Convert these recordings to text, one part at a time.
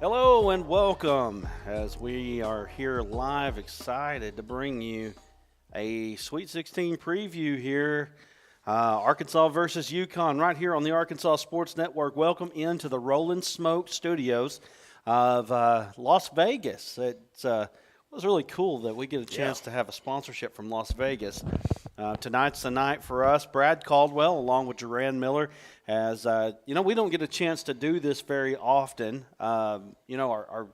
Hello and welcome as we are here live, excited to bring you a Sweet 16 preview here. Arkansas versus UConn right here on the Arkansas Sports Network. Welcome into the Rolling Smoke Studios of Las Vegas. It was really cool that we get a chance to have a sponsorship from Las Vegas. Tonight's the night for us. Brad Caldwell, along with Jaran Miller, as we don't get a chance to do this very often. Our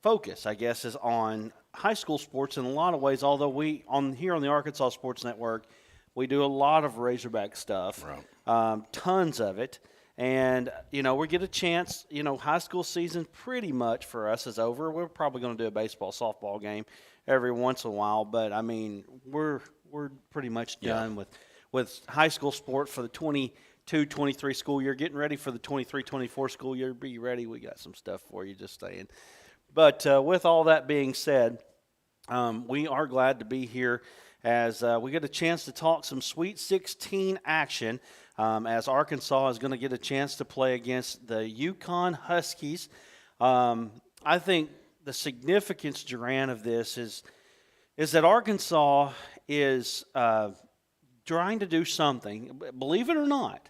focus, I guess, is on high school sports in a lot of ways. Although here on the Arkansas Sports Network, we do a lot of Razorback stuff, tons of it. And, we get a chance, high school season pretty much for us is over. We're probably going to do a baseball, softball game every once in a while. But, I mean, we're pretty much done with high school sport for the 22-23 school year. Getting ready for the 23-24 school year. Be ready. We got some stuff for you, just saying. But with all that being said, we are glad to be here as we get a chance to talk some Sweet 16 action. As Arkansas is going to get a chance to play against the UConn Huskies. I think the significance, Jaran, of this is that Arkansas is trying to do something. Believe it or not,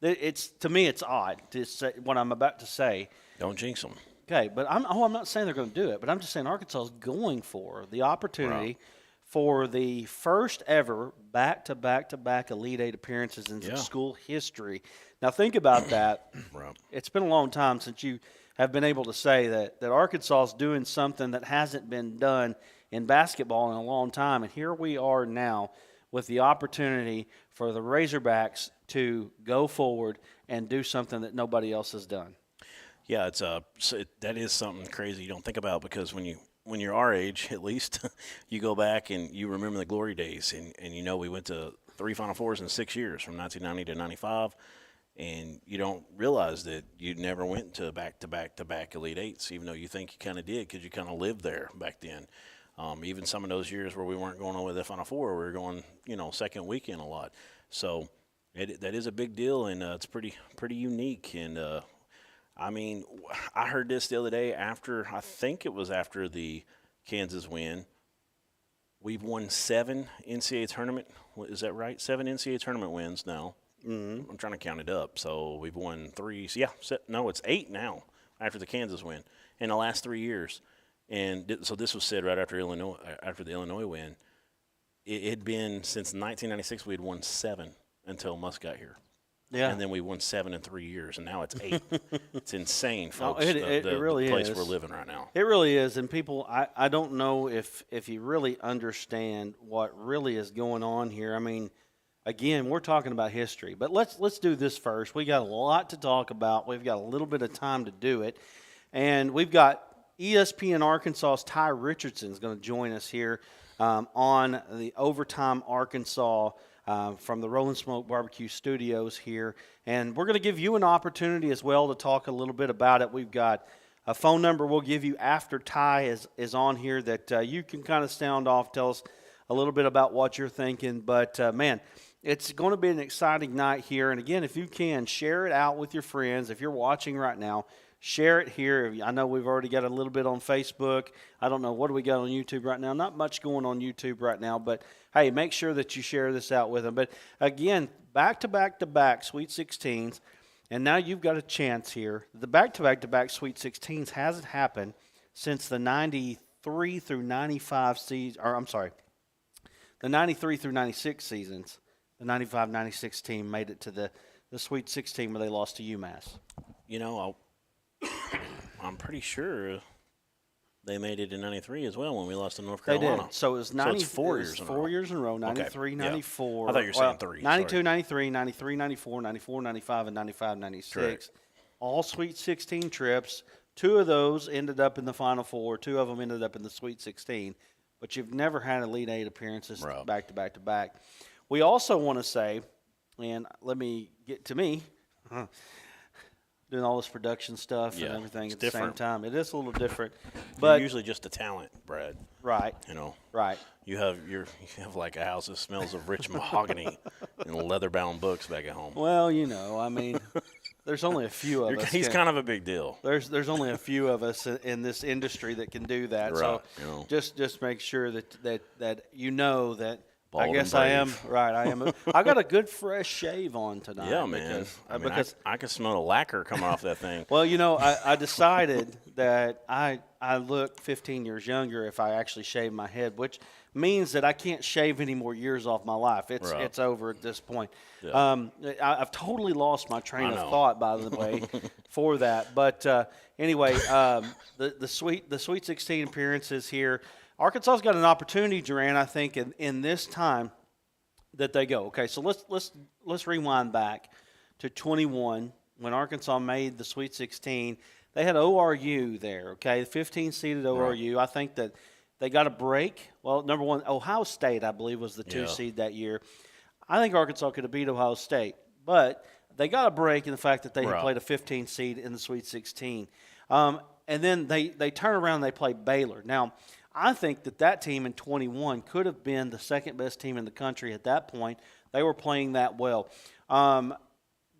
to me it's odd to say what I'm about to say. Don't jinx them. Okay, but I'm not saying they're going to do it, but I'm just saying Arkansas is going for the opportunity for the first ever back-to-back Elite Eight appearances in school history. Now, think about that. It's been a long time since you have been able to say that Arkansas is doing something that hasn't been done in basketball in a long time. And here we are now with the opportunity for the Razorbacks to go forward and do something that nobody else has done. Yeah, that is something crazy you don't think about, because when you're our age, at least, you go back and you remember the glory days. And we went to 3 Final Fours in 6 years, from 1990 to 95. And you don't realize that you never went to back-to-back Elite Eights, even though you think you kind of did, because you kind of lived there back then. Even some of those years where we weren't going over the Final Four, we were going, second weekend a lot. So that is a big deal, and it's pretty unique. And I heard this the other day after the Kansas win. We've won 7 NCAA tournament. Is that right? 7 NCAA tournament wins now. Mm-hmm. I'm trying to count it up. So we've won 3. It's 8 now after the Kansas win in the last 3 years. And so this was said right after the Illinois win. It had been since 1996 we had won 7 until Musk got here. Yeah. And then we won 7 in 3 years, and now it's 8. It's insane, folks. It really the place is. We're living right now. It really is, and people, I don't know if you really understand what really is going on here. I mean, again, we're talking about history, but let's do this first. We got a lot to talk about. We've got a little bit of time to do it, and we've got ESPN Arkansas's Ty Richardson is going to join us here on the Overtime Arkansas. From the Rolling Smoke Barbecue Studios here. And we're going to give you an opportunity as well to talk a little bit about it. We've got a phone number we'll give you after Ty is on here that you can kind of sound off, tell us a little bit about what you're thinking. But, man, it's going to be an exciting night here. And, again, if you can, share it out with your friends. If you're watching right now, share it here. I know we've already got a little bit on Facebook. I don't know. What do we got on YouTube right now? Not much going on YouTube right now, but, hey, make sure that you share this out with them. But, again, back-to-back Sweet 16s, and now you've got a chance here. The back-to-back Sweet 16s hasn't happened since the 93 through 95 season, or I'm sorry, the 93 through 96 seasons. The 95-96 team made it to the Sweet 16 where they lost to UMass. I'm pretty sure they made it in 93 as well when we lost to North Carolina. They did. So it was 90, it's 4 years in a row. 4 years in a row, 93, okay. 94. I thought you were saying 3. 92, Sorry. 93, 93, 94, 94, 95, and 95, 96. Correct. All Sweet 16 trips. 2 of those ended up in the Final Four. 2 of them ended up in the Sweet 16. But you've never had Elite Eight appearances back to back to back. We also want to say, and let me get to me, doing all this production stuff and everything at the same time. It is a little different. But you're usually just a talent, Brad. Right. Right. You have like a house that smells of rich mahogany and leather-bound books back at home. Well, I mean, There's only a few of us. He's kind of a big deal. There's only a few of us in this industry that can do that. So just make sure that you know that. Bold I guess I am right. I am. I got a good fresh shave on tonight. Yeah, man. Because I can smell the lacquer coming off that thing. Well, I decided that I look 15 years younger if I actually shave my head, which means that I can't shave any more years off my life. It's over at this point. Yeah. I've totally lost my train of thought, by the way, for that. But anyway, the Sweet 16 appearances here. Arkansas's got an opportunity, Jaran, I think, in this time that they go. Okay, so let's rewind back to 21 when Arkansas made the Sweet 16. They had ORU there, okay, 15-seeded ORU. Right. I think that they got a break. Well, number one, Ohio State, I believe, was the 2-seed that year. I think Arkansas could have beat Ohio State, but they got a break in the fact that they had played a 15-seed in the Sweet 16. And then they turn around and they play Baylor. Now, I think that team in 21 could have been the second-best team in the country at that point. They were playing that well.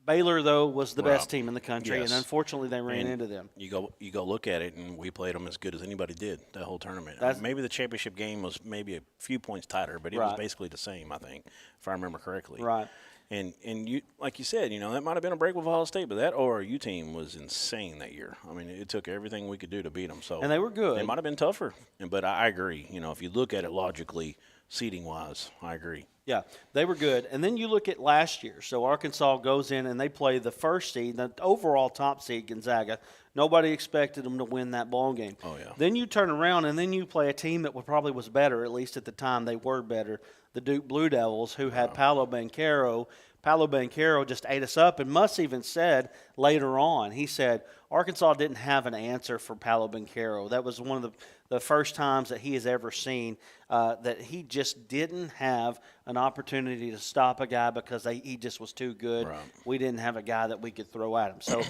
Baylor, though, was the best team in the country, and unfortunately they ran into them. You go look at it, and we played them as good as anybody did that whole tournament. Maybe the championship game was maybe a few points tighter, but it was basically the same, I think, if I remember correctly. Right. And you, like you said, that might have been a break with Ohio State, but that ORU team was insane that year. I mean, it took everything we could do to beat them. So and they were good. They might have been tougher, but I agree. If you look at it logically, seeding-wise, I agree. Yeah, they were good. And then you look at last year. So Arkansas goes in and they play the first seed, the overall top seed, Gonzaga. Nobody expected them to win that ball game. Oh, yeah. Then you turn around and then you play a team that probably was better, at least at the time they were better, the Duke Blue Devils, who had Paolo Banchero. Paolo Banchero just ate us up, and Muss even said later on, he said, Arkansas didn't have an answer for Paolo Banchero. That was one of the first times that he has ever seen that he just didn't have an opportunity to stop a guy because he just was too good. Right. We didn't have a guy that we could throw at him. So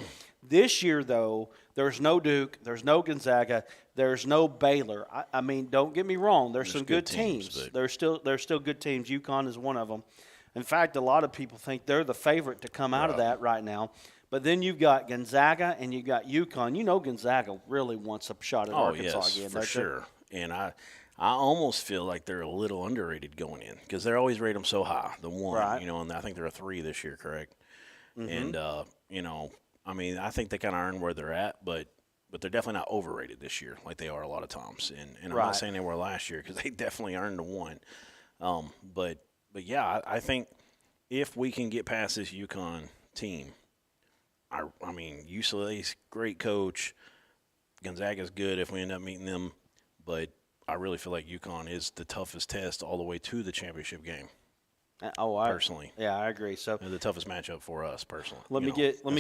this year, though, there's no Duke, there's no Gonzaga, there's no Baylor. I mean, don't get me wrong. There's some good teams. There's still good teams. UConn is one of them. In fact, a lot of people think they're the favorite to come out of that right now. But then you've got Gonzaga and you've got UConn. Gonzaga really wants a shot at Arkansas again. For sure. And I almost feel like they're a little underrated going in because they're always rate them so high, the one, and I think they're a 3 this year, correct? Mm-hmm. And, I think they kind of earn where they're at, but they're definitely not overrated this year like they are a lot of times. And I'm not saying they were last year because they definitely earned the 1. But yeah, I think if we can get past this UConn team, I mean, UCLA's great coach. Gonzaga's good if we end up meeting them. But I really feel like UConn is the toughest test all the way to the championship game. Personally. Yeah, I agree. So the toughest matchup for us personally. Let me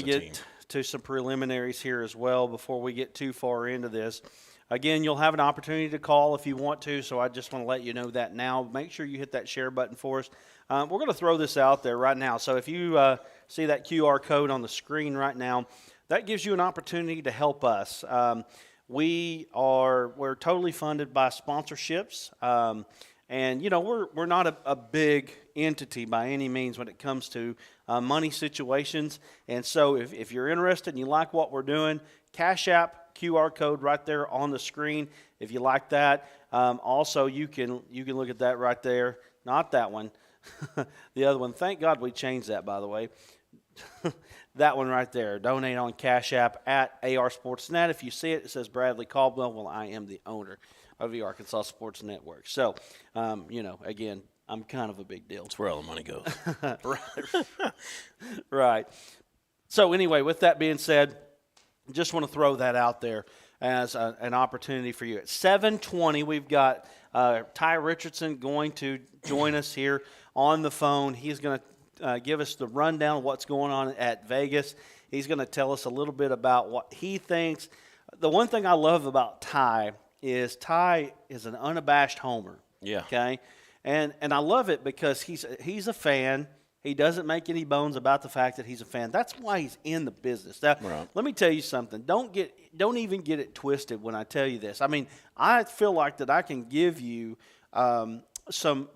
get to some preliminaries here as well before we get too far into this. Again, you'll have an opportunity to call if you want to, so I just want to let you know that now. Make sure you hit that share button for us. We're going to throw this out there right now. So if you see that QR code on the screen right now, that gives you an opportunity to help us. We're totally funded by sponsorships, and we're not a big entity by any means when it comes to money situations. And so if you're interested and you like what we're doing, Cash App. QR code right there on the screen if you like that. Also, you can look at that right there. Not that one. The other one. Thank God we changed that, by the way. That one right there. Donate on Cash App at AR Sportsnet. If you see it, it says Bradley Caldwell. Well, I am the owner of the Arkansas Sports Network. So, again, I'm kind of a big deal. That's where all the money goes. Right. So, anyway, with that being said, just want to throw that out there as an opportunity for you. At 7:20, we've got Ty Richardson going to join us here on the phone. He's going to give us the rundown of what's going on at Vegas. He's going to tell us a little bit about what he thinks. The one thing I love about Ty is an unabashed homer. Yeah. Okay? And I love it because he's a fan. He doesn't make any bones about the fact that he's a fan. That's why he's in the business. Now, Let me tell you something. Don't even get it twisted when I tell you this. I mean, I feel like that I can give you some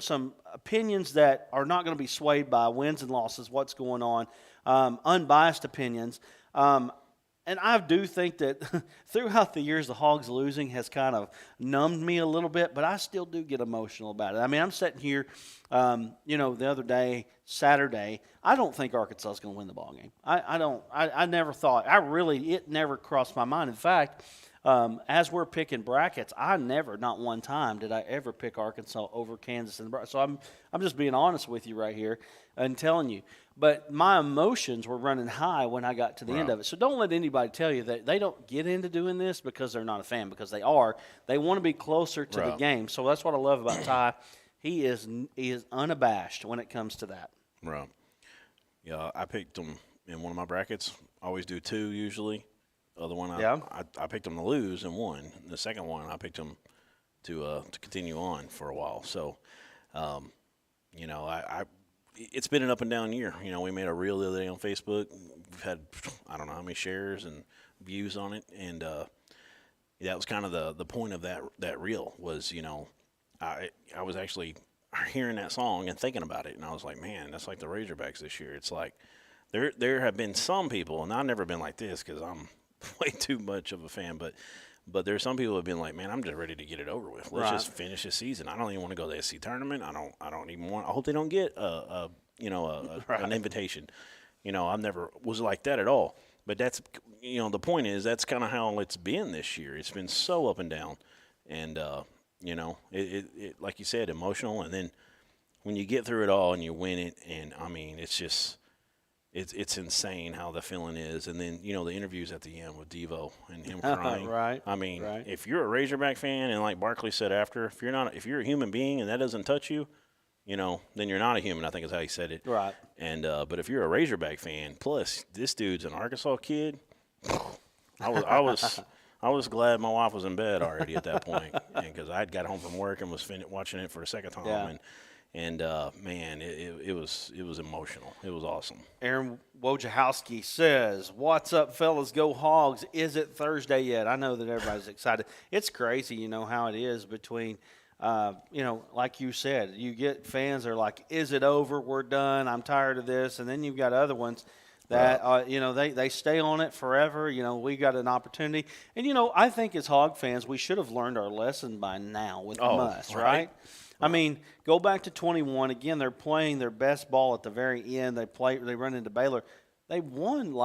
opinions that are not going to be swayed by wins and losses, what's going on. unbiased opinions. And I do think that throughout the years, the Hogs losing has kind of numbed me a little bit, but I still do get emotional about it. I mean, I'm sitting here, the other day, Saturday, I don't think Arkansas is going to win the ball game. I never thought. It never crossed my mind. In fact, as we're picking brackets, not one time did I ever pick Arkansas over Kansas. So I'm just being honest with you right here and telling you. But my emotions were running high when I got to the end of it. So don't let anybody tell you that they don't get into doing this because they're not a fan, because they are. They want to be closer to the game. So that's what I love about Ty. He is unabashed when it comes to that. Right. Yeah, I picked them in one of my brackets. I always do two usually. The other one, I picked them to lose and won. The second one, I picked them to continue on for a while. So, it's been an up and down year. We made a reel the other day on Facebook. We've had, I don't know how many shares and views on it. And that was kind of the point of that reel was, I was actually hearing that song and thinking about it. And I was like, man, that's like the Razorbacks this year. It's like there have been some people, and I've never been like this because I'm way too much of a fan, but there's some people who have been like, man, I'm just ready to get it over with. Let's just finish this season. I don't even want to go to the SC tournament. I don't even want. I hope they don't get an invitation. I never was like that at all. But that's the point is that's kind of how it's been this year. It's been so up and down, and it like you said, emotional. And then when you get through it all and you win it, and I mean, it's just. It's insane how the feeling is, and then the interviews at the end with Devo and him crying. Right. I mean, if you're a Razorback fan, and like Barkley said after, if you're a human being and that doesn't touch you, then you're not a human. I think is how he said it. Right. And but if you're a Razorback fan, plus this dude's an Arkansas kid, I was glad my wife was in bed already at that point, because I had got home from work and was watching it for a second time. Yeah. And man, it was emotional. It was awesome. Aaron Wojciechowski says, "What's up, fellas? Go Hogs! Is it Thursday yet?" I know that everybody's excited. It's crazy, how it is between, like you said, you get fans that are like, "Is it over? We're done. I'm tired of this." And then you've got other ones that they stay on it forever. We got an opportunity, and I think as Hog fans, we should have learned our lesson by now with Muss, right? I mean, go back to 21. Again, they're playing their best ball at the very end. They run into Baylor. They won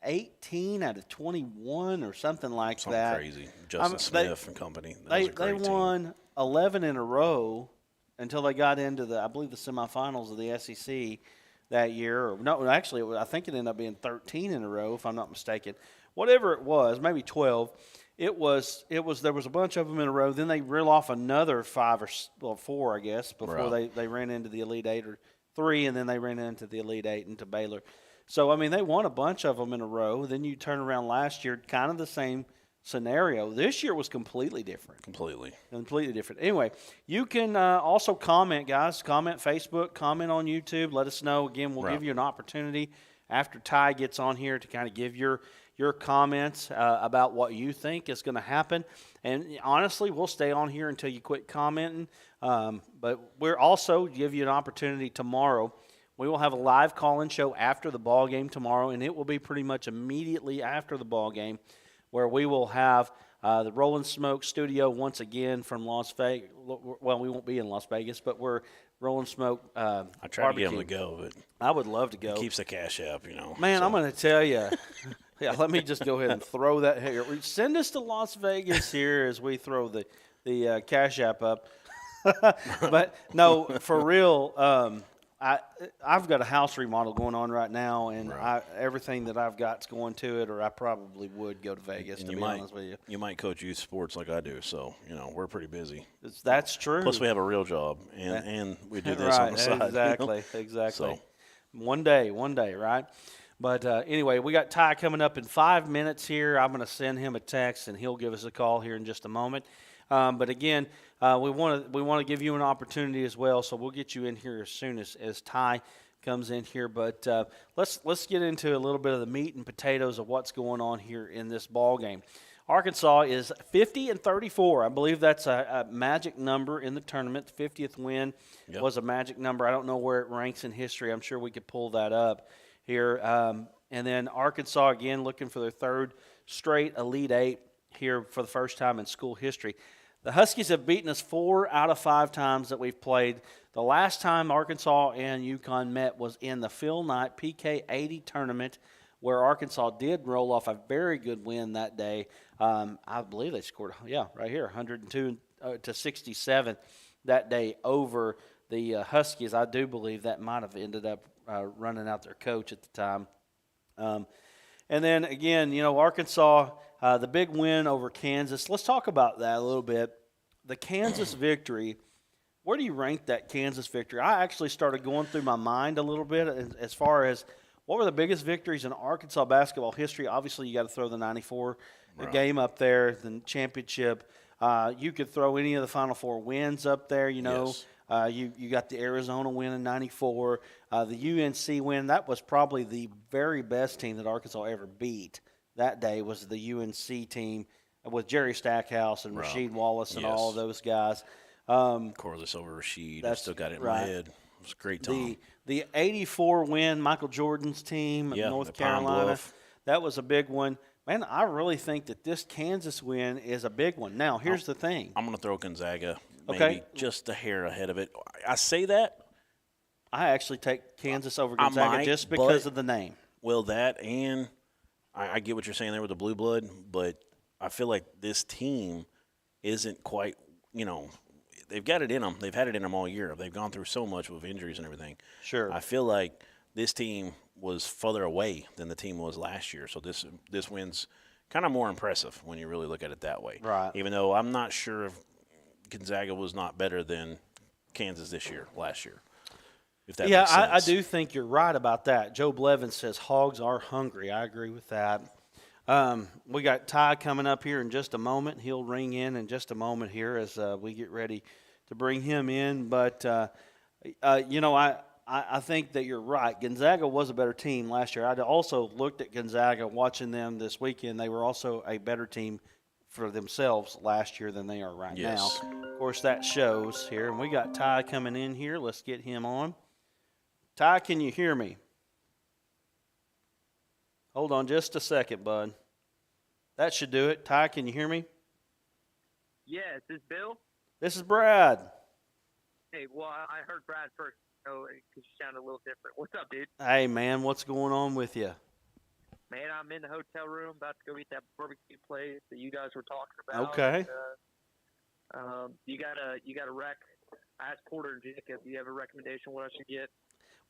18 out of 21 or something like that. Something crazy. Justin Smith and company. They won 11 in a row until they got into the semifinals of the SEC that year. No, actually, I think it ended up being 13 in a row, if I'm not mistaken. Whatever it was, maybe 12. There was a bunch of them in a row. Then they reel off another 4, I guess, before they ran into the Elite Eight, or 3, and then they ran into the Elite Eight into Baylor. So, I mean, they won a bunch of them in a row. Then you turn around last year, kind of the same scenario. This year was completely different. Completely different. Anyway, you can also comment, guys. Comment Facebook, comment on YouTube. Let us know. Again, we'll give you an opportunity after Ty gets on here to kind of give your comments about what you think is going to happen. And honestly, we'll stay on here until you quit commenting. But we're also give you an opportunity tomorrow. We will have a live call-in show after the ball game tomorrow, and it will be pretty much immediately after the ball game, where we will have the Rolling Smoke studio once again from Las Vegas. Well, we won't be in Las Vegas, but we're Rolling Smoke I try to get them to go, but I would love to go. It keeps the cash up, Man, so. I'm going to tell you. Yeah, let me just go ahead and throw that here. Send us to Las Vegas here as we throw the Cash App up. But, no, for real, I've got a house remodel going on right now, and everything that I've got's going to it, or I probably would go to Vegas, to be honest with you. You might coach youth sports like I do, so, we're pretty busy. That's true. Plus, we have a real job, and we do this on the side. Exactly. So. One day, right? But anyway, we got Ty coming up in 5 minutes here. I'm going to send him a text, and he'll give us a call here in just a moment. But again, we want to give you an opportunity as well, so we'll get you in here as soon as Ty comes in here. But let's get into a little bit of the meat and potatoes of what's going on here in this ball game. Arkansas is 50-34. I believe that's a magic number in the tournament. The 50th win was a magic number. I don't know where it ranks in history. I'm sure we could pull that up here. And then Arkansas, again, looking for their third straight Elite Eight here for the first time in school history. The Huskies have beaten us 4 out of 5 times that we've played. The last time Arkansas and UConn met was in the Phil Knight PK 80 tournament, where Arkansas did roll off a very good win that day. I believe they scored, right here, 102 to 67 that day over the Huskies. I do believe that might have ended up running out their coach at the time. And then, again, Arkansas, the big win over Kansas. Let's talk about that a little bit. The Kansas victory, where do you rank that Kansas victory? I actually started going through my mind a little bit as far as what were the biggest victories in Arkansas basketball history. Obviously, you got to throw the 94 game up there, the championship. You could throw any of the Final Four wins up there, Yes. You got the Arizona win in 94. The UNC win, that was probably the very best team that Arkansas ever beat. That day was the UNC team with Jerry Stackhouse and Rasheed Wallace and all of those guys. Corliss over Rasheed. I still got it in my head. It was a great time. The 84 win, Michael Jordan's team, North Carolina, that was a big one. Man, I really think that this Kansas win is a big one. Now, here's the thing. I'm going to throw Gonzaga maybe just a hair ahead of it. I say that. I actually take Kansas over Gonzaga just because of the name. Well, that and I get what you're saying there with the blue blood, but I feel like this team isn't quite, they've got it in them. They've had it in them all year. They've gone through so much with injuries and everything. Sure. I feel like this team was further away than the team was last year. So this win's kind of more impressive when you really look at it that way. Right. Even though I'm not sure if Gonzaga was not better than Kansas last year. If that makes sense. I do think you're right about that. Joe Blevins says hogs are hungry. I agree with that. We got Ty coming up here in just a moment. He'll ring in just a moment here as we get ready to bring him in. But, I think that you're right. Gonzaga was a better team last year. I also looked at Gonzaga watching them this weekend. They were also a better team for themselves last year than they are right now. Of course, that shows here. And we got Ty coming in here. Let's get him on. Ty, can you hear me? Hold on just a second, bud. That should do it. Ty, can you hear me? Yeah, is this Bill? This is Brad. Hey, well, I heard Brad first, because you sounded a little different. What's up, dude? Hey, man, what's going on with you? Man, I'm in the hotel room about to go eat that barbecue place that you guys were talking about. Okay. You got a rec. I asked Porter and Jacob, do you have a recommendation what I should get?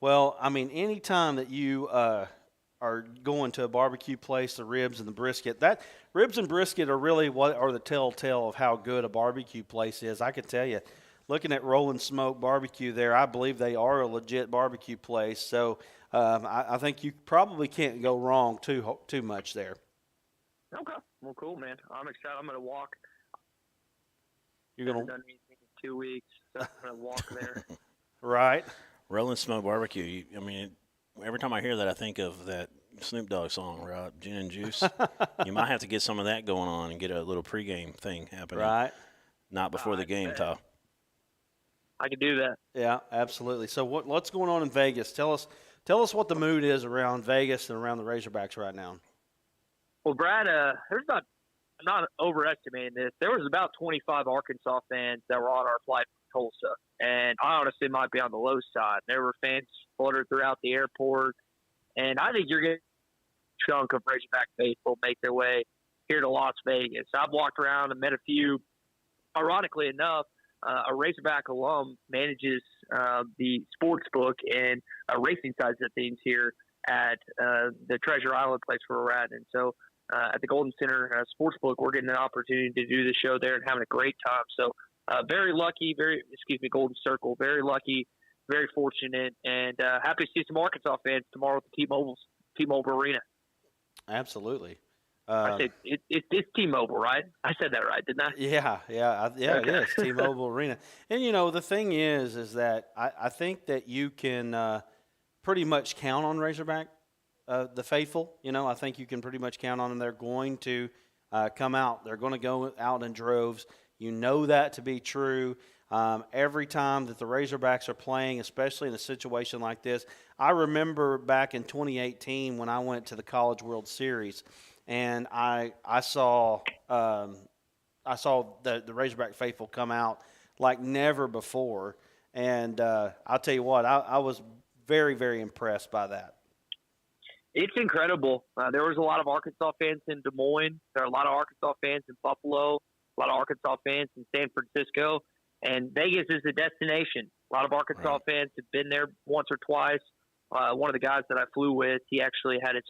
Well, I mean, any time that you are going to a barbecue place, the ribs and the brisket, that ribs and brisket are really what are the telltale of how good a barbecue place is. I can tell you, looking at Rolling Smoke Barbecue there, I believe they are a legit barbecue place. So I think you probably can't go wrong too much there. Okay. Well, cool, man. I'm excited. I'm going to walk. You're going to done anything in 2 weeks, so I'm going to walk there. Right. Rolling Smoke Barbecue. I mean, every time I hear that, I think of that Snoop Dogg song, right? Gin and Juice. You might have to get some of that going on and get a little pregame thing happening. Right. Not before the game, Tom. I could do that. Yeah, absolutely. So what's going on in Vegas? Tell us what the mood is around Vegas and around the Razorbacks right now. Well, Brad, there's about, I'm not overestimating this, there was about 25 Arkansas fans that were on our flight from Tulsa. And I honestly might be on the low side. There were fans fluttered throughout the airport. And I think you're going to get a chunk of Razorback faithful make their way here to Las Vegas. I've walked around and met a few. Ironically enough, a Razorback alum manages the sports book and racing sides of things here at the Treasure Island place where we're at. And so at the Golden Center Sportsbook, we're getting an opportunity to do the show there and having a great time. So very lucky, Golden Circle, very lucky, very fortunate, and happy to see some Arkansas fans tomorrow at the T-Mobile Arena. Absolutely. I said it's T-Mobile, right? I said that right, didn't I? Yeah, okay. It is T-Mobile Arena. And the thing is that I think that you can pretty much count on Razorback, the faithful. I think you can pretty much count on them. They're going to come out. They're going to go out in droves. You know that to be true. Every time that the Razorbacks are playing, especially in a situation like this, I remember back in 2018 when I went to the College World Series, and I saw the Razorback faithful come out like never before, and I'll tell you what, I was very, very impressed by that. It's incredible. There was a lot of Arkansas fans in Des Moines. There are a lot of Arkansas fans in Buffalo, a lot of Arkansas fans in San Francisco, and Vegas is a destination. A lot of Arkansas fans have been there once or twice. One of the guys that I flew with, he actually had his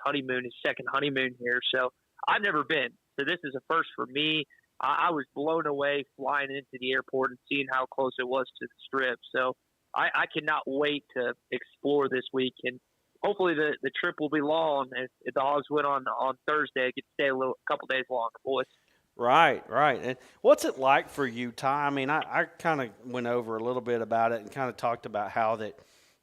second honeymoon here. So I've never been. So this is a first for me. I was blown away flying into the airport and seeing how close it was to the Strip. So I cannot wait to explore this week. And hopefully the trip will be long. If the Hogs win on Thursday, I get to stay a couple days longer, boys. Right. And what's it like for you, Ty? I mean, I kind of went over a little bit about it and kind of talked about how that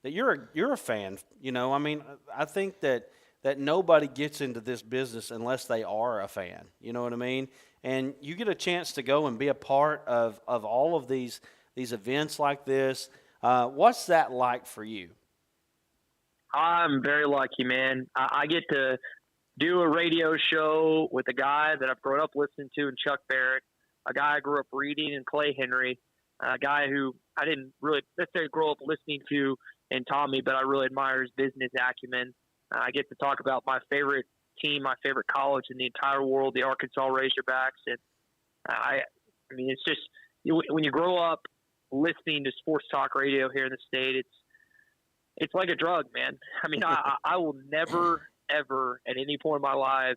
you're a fan. You know, I mean, I think that nobody gets into this business unless they are a fan. You know what I mean? And you get a chance to go and be a part of all of these events like this. What's that like for you? I'm very lucky, man. I get to do a radio show with a guy that I've grown up listening to in Chuck Barrett, a guy I grew up reading in Clay Henry, a guy who I didn't really necessarily grow up listening to in Tommy, but I really admire his business acumen. I get to talk about my favorite team, my favorite college in the entire world, the Arkansas Razorbacks. And I mean, it's just when you grow up listening to sports talk radio here in the state, it's like a drug, man. I mean, I will never, ever at any point in my life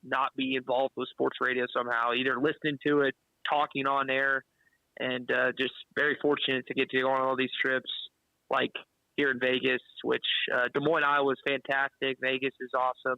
not be involved with sports radio somehow, either listening to it, talking on air, and just very fortunate to get to go on all these trips like here in Vegas, which Des Moines, Iowa is fantastic. Vegas is awesome.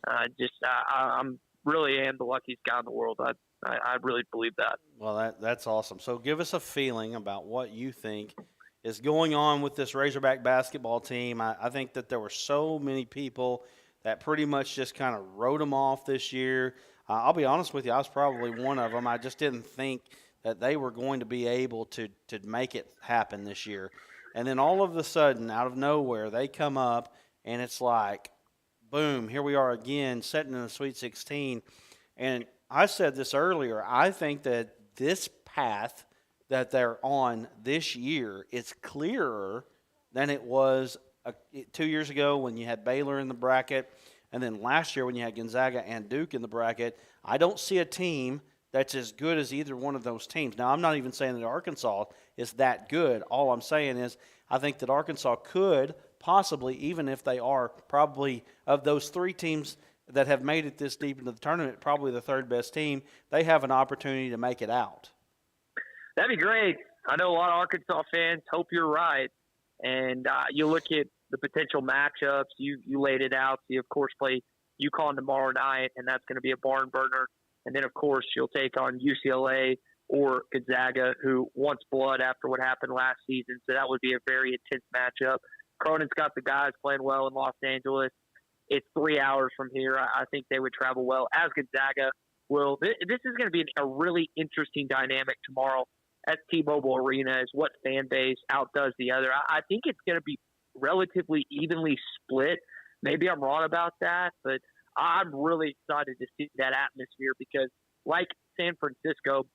I'm really am the luckiest guy in the world. I really believe that. Well, that's awesome. So give us a feeling about what you think is going on with this Razorback basketball team. I think that there were so many people that pretty much just kind of wrote them off this year. I'll be honest with you, I was probably one of them. I just didn't think that they were going to be able to make it happen this year. And then all of a sudden, out of nowhere, they come up, and it's like, boom, here we are again, sitting in the Sweet 16. And I said this earlier, I think that this path that they're on this year is clearer than it was 2 years ago when you had Baylor in the bracket, and then last year when you had Gonzaga and Duke in the bracket. I don't see a team that's as good as either one of those teams. Now, I'm not even saying that Arkansas is that good. All I'm saying is I think that Arkansas could possibly, even if they are probably of those three teams that have made it this deep into the tournament, probably the third best team, they have an opportunity to make it out. That'd be great. I know a lot of Arkansas fans hope you're right. And you look at the potential matchups. You laid it out. So you, of course, play UConn tomorrow night, and that's going to be a barn burner. And then, of course, you'll take on UCLA or Gonzaga, who wants blood after what happened last season. So that would be a very intense matchup. Cronin's got the guys playing well in Los Angeles. It's 3 hours from here. I think they would travel well, as Gonzaga will. This is going to be a really interesting dynamic tomorrow at T-Mobile Arena, is what fan base outdoes the other. I think it's going to be relatively evenly split. Maybe I'm wrong about that, but I'm really excited to see that atmosphere because, like San Francisco,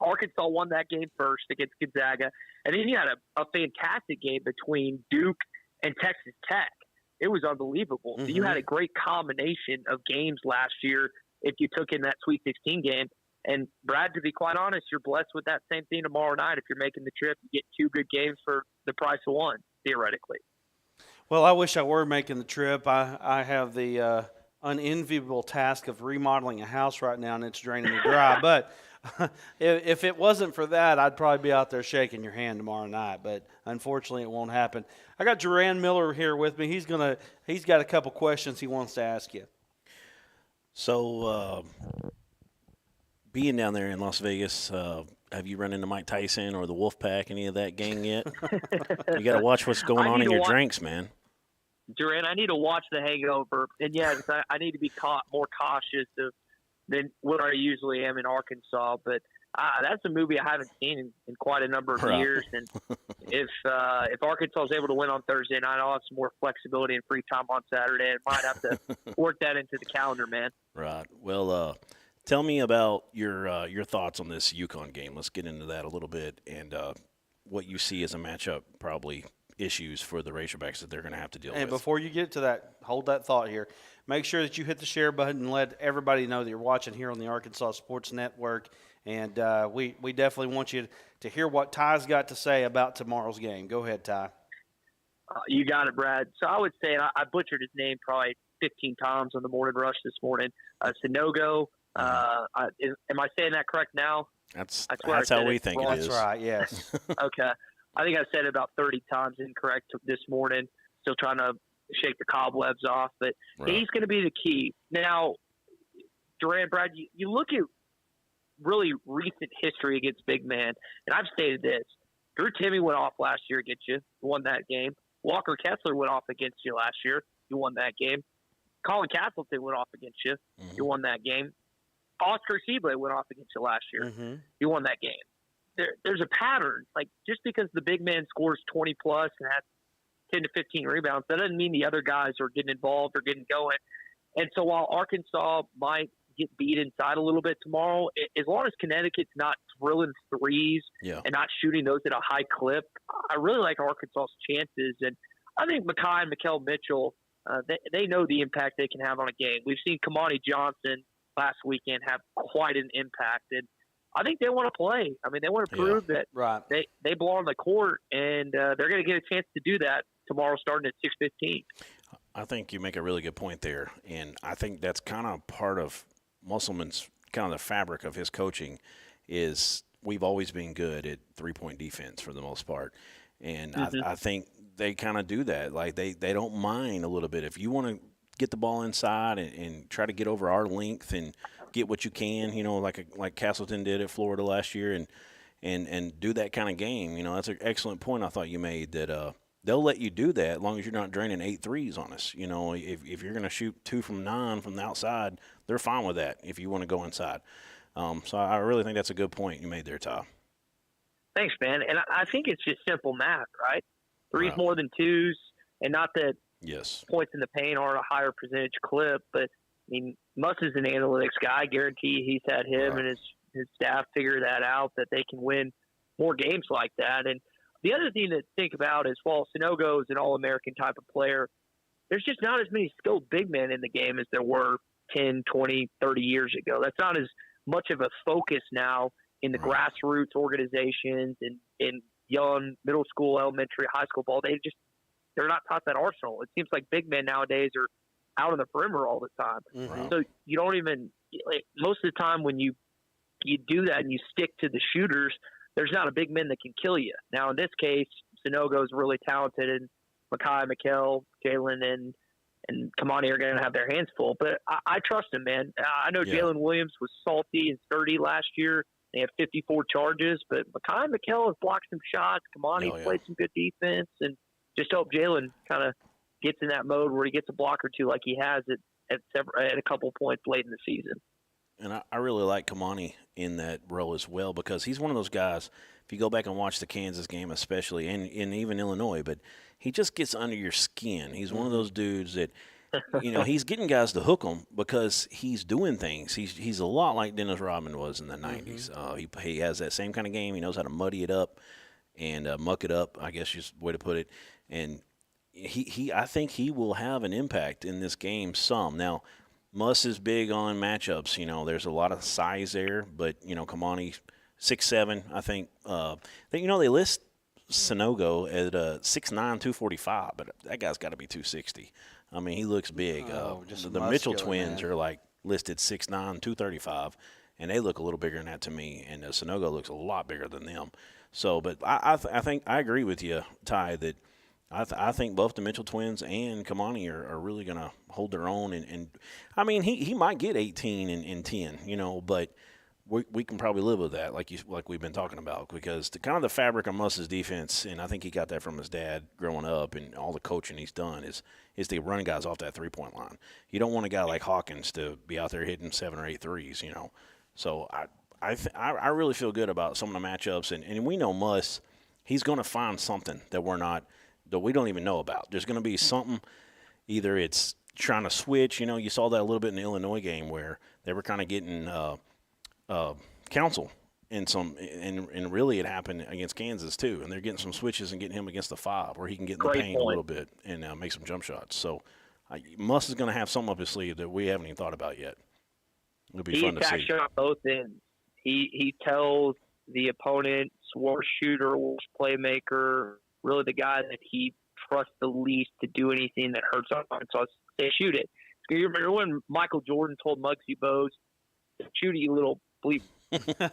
Arkansas won that game first against Gonzaga, and then you had a fantastic game between Duke and Texas Tech. It was unbelievable. Mm-hmm. So you had a great combination of games last year if you took in that Sweet 16 game. And, Brad, to be quite honest, you're blessed with that same thing tomorrow night. If you're making the trip, you get two good games for the price of one, theoretically. Well, I wish I were making the trip. I have the unenviable task of remodeling a house right now, and it's draining me dry. But if it wasn't for that, I'd probably be out there shaking your hand tomorrow night. But unfortunately, it won't happen. I got Jaran Miller here with me. He's got a couple questions he wants to ask you. So, being down there in Las Vegas, have you run into Mike Tyson or the Wolfpack, any of that gang yet? You got to watch what's going on in your drinks, man. Jaran, I need to watch The Hangover, and yes, I need to be more cautious of than what I usually am in Arkansas. But that's a movie I haven't seen in quite a number of years. And if Arkansas is able to win on Thursday night, I'll have some more flexibility and free time on Saturday, and might have to work that into the calendar, man. Right. Well, tell me about your thoughts on this UConn game. Let's get into that a little bit, and what you see as a matchup probably issues for the Razorbacks that they're going to have to deal with. And before you get to that, hold that thought here. Make sure that you hit the share button and let everybody know that you're watching here on the Arkansas Sports Network. And we definitely want you to hear what Ty's got to say about tomorrow's game. Go ahead, Ty. You got it, Brad. So I would say, and I butchered his name probably 15 times on the morning rush this morning. Sinogo. Am I saying that correct now? That's how we think it is. That's right, yes. Okay. I think I said it about 30 times incorrect this morning. Still trying to shake the cobwebs off. But he's going to be the key. Now, Jaran, Brad, you look at really recent history against big man, and I've stated this. Drew Timme went off last year against you. You won that game. Walker Kessler went off against you last year. You won that game. Colin Castleton went off against you. Mm-hmm. You won that game. Oscar Sibley went off against you last year. Mm-hmm. You won that game. There's a pattern. Like, just because the big man scores 20 plus and has 10 to 15 rebounds, that doesn't mean the other guys are getting involved or getting going. And so while Arkansas might get beat inside a little bit tomorrow, as long as Connecticut's not drilling threes and not shooting those at a high clip, I really like Arkansas's chances. And I think Makai and Mikael Mitchell, they know the impact they can have on a game. We've seen Kamani Johnson last weekend have quite an impact. And I think they want to play. I mean, they want to prove that they belong on the court, and they're going to get a chance to do that tomorrow starting at 6:15. I think you make a really good point there, and I think that's kind of part of Musselman's kind of the fabric of his coaching is we've always been good at three-point defense for the most part, and I think they kind of do that. Like they don't mind a little bit. If you want to get the ball inside and try to get over our length and get what you can, like Castleton did at Florida last year, and do that kind of game. That's an excellent point I thought you made that they'll let you do that as long as you're not draining 8 threes on us. If you're going to shoot 2 from 9 from the outside, they're fine with that if you want to go inside. So I really think that's a good point you made there, Ty. Thanks, man. And I think it's just simple math, right? Threes more than twos, and not that points in the paint aren't a higher percentage clip, but I mean, Muss is an analytics guy. I guarantee he's had him and his staff figure that out, that they can win more games like that. And the other thing to think about is while Sinogo is an All-American type of player, there's just not as many skilled big men in the game as there were 10, 20, 30 years ago. That's not as much of a focus now in the grassroots organizations and in young middle school, elementary, high school ball. They're not taught that arsenal. It seems like big men nowadays are out on the perimeter all the time. Mm-hmm. So you don't even most of the time when you do that and you stick to the shooters, there's not a big man that can kill you. Now in this case, Sinogo is really talented, and Makai, Mikael, Jalen, and Kamani are going to have their hands full. But I trust him, man. I know Jalen Williams was salty and sturdy last year. They had 54 charges, but Makai and Mikael have blocked some shots. Kamani played some good defense, and just hope Jalen kind of gets in that mode where he gets a block or two like he has at a couple points late in the season. And I really like Kamani in that role as well, because he's one of those guys, if you go back and watch the Kansas game especially, and even Illinois, but he just gets under your skin. He's one of those dudes that, he's getting guys to hook him because he's doing things. He's a lot like Dennis Rodman was in the 90s. He has that same kind of game. He knows how to muddy it up and muck it up, I guess is the way to put it. And I think he will have an impact in this game some. Now, Muss is big on matchups. There's a lot of size there, but, Kamani, 6'7", I think. They list Sinogo at 6'9", 245, but that guy's got to be 260. I mean, he looks big. The Mitchell twins are listed 6'9", 235, and they look a little bigger than that to me. And Sinogo looks a lot bigger than them. So, but I think I agree with you, Ty, that I think both the Mitchell twins and Kamani are really going to hold their own. And I mean, he might get 18 and 10, but we can probably live with that, like we've been talking about, because the fabric of Muss's defense, and I think he got that from his dad growing up, and all the coaching he's done is to run guys off that 3-point line. You don't want a guy like Hawkins to be out there hitting 7 or 8 threes, you know. So I really feel good about some of the matchups, and we know Muss, he's going to find something that we don't even know about. There's going to be something, either it's trying to switch. You know, you saw that a little bit in the Illinois game where they were kind of getting counsel in some, and really it happened against Kansas too. And they're getting some switches and getting him against the 5 where he can get in the paint a little bit and make some jump shots. So Muss is going to have something up his sleeve that we haven't even thought about yet. It'll be fun to see. He attacks shot both ends. He tells the opponent's worst shooter, worst playmaker, really the guy that he trusts the least to do anything that hurts Arkansas, say shoot it. You remember when Michael Jordan told Muggsy Bogues, shoot it, you little bleep.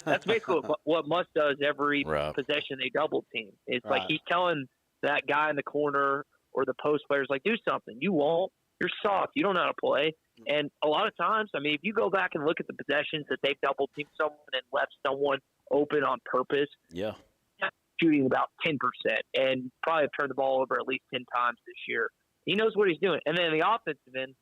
That's basically what Muss does every possession they double team. It's like he's telling that guy in the corner or the post players, like, do something. You won't. You're soft. You don't know how to play. And a lot of times, I mean, if you go back and look at the possessions that they've double teamed someone and left someone open on purpose, shooting about 10% and probably have turned the ball over at least 10 times this year. He knows what he's doing. And then the offensive end,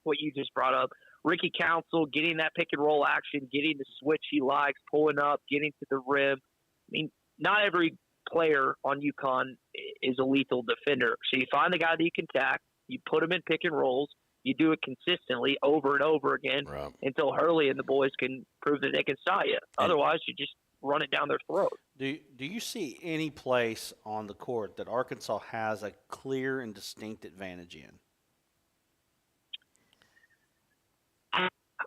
what you just brought up, Ricky Council getting that pick and roll action, getting the switch he likes, pulling up, getting to the rim. I mean, not every player on UConn is a lethal defender. So you find the guy that you can tack, you put him in pick and rolls, you do it consistently over and over again until Hurley and the boys can prove that they can stop you. Otherwise, you just run it down their throat. Do you see any place on the court that Arkansas has a clear and distinct advantage in?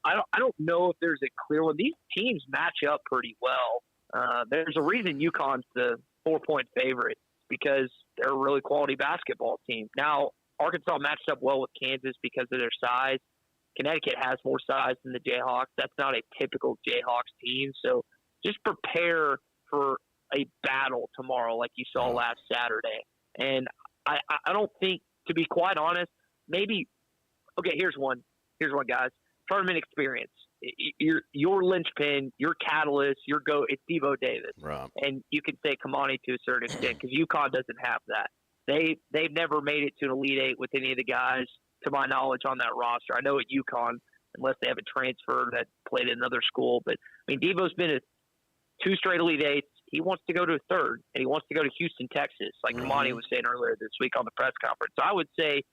I don't know if there's a clear one. These teams match up pretty well. There's a reason UConn's the 4-point favorite, because they're a really quality basketball team. Now, Arkansas matched up well with Kansas because of their size. Connecticut has more size than the Jayhawks. That's not a typical Jayhawks team. So just prepare for a battle tomorrow like you saw last Saturday. And I don't think, to be quite honest, maybe – okay, here's one, guys. Tournament experience. Your linchpin, your catalyst, it's Devo Davis. Right. And you can say Kamani to a certain extent because UConn doesn't have that. They've never made it to an Elite Eight with any of the guys, to my knowledge, on that roster. I know at UConn, unless they have a transfer that played at another school. But, I mean, Devo's been at 2 straight Elite Eights. He wants to go to a third, and he wants to go to Houston, Texas, like Kamani was saying earlier this week on the press conference. So I would say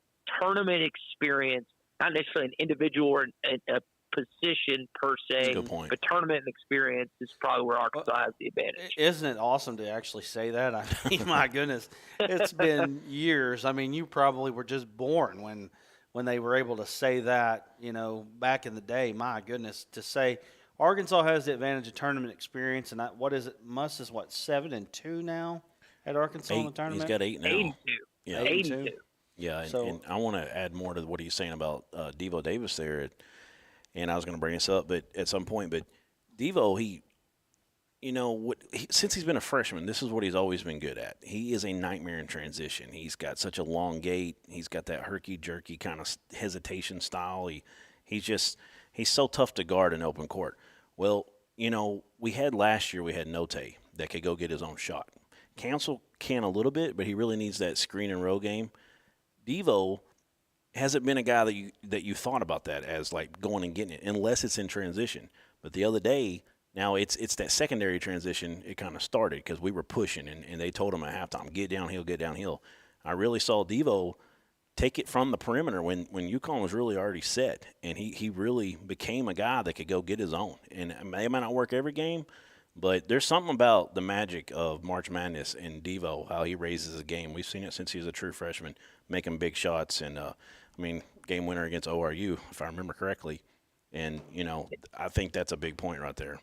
tournament experience, not necessarily an individual or a position per se, but tournament experience is probably where Arkansas has the advantage. Isn't it awesome to actually say that? I mean, my goodness, it's been years. I mean, you probably were just born when they were able to say that, you know, back in the day. My goodness, to say Arkansas has the advantage of tournament experience, and what is it? Muss is 7-2 now at Arkansas in the tournament. He's got 8 now. 8-2. Yeah, 8-2. Yeah, and I want to add more to what he's saying about Devo Davis there. And I was going to bring this up, but at some point, but Devo, since he's been a freshman, this is what he's always been good at. He is a nightmare in transition. He's got such a long gait. He's got that herky-jerky kind of hesitation style. He's so tough to guard in open court. Well, we had Note that could go get his own shot. Council can a little bit, but he really needs that screen and roll game. Devo hasn't been a guy that you thought about that as like going and getting it, unless it's in transition. But the other day, now it's that secondary transition. It kind of started because we were pushing, and they told him at halftime, get downhill. I really saw Devo take it from the perimeter when UConn was really already set, and he really became a guy that could go get his own. And it might not work every game, but there's something about the magic of March Madness and Devo, how he raises his game. We've seen it since he was a true freshman, making big shots. And, game winner against ORU, if I remember correctly. And, I think that's a big point right there.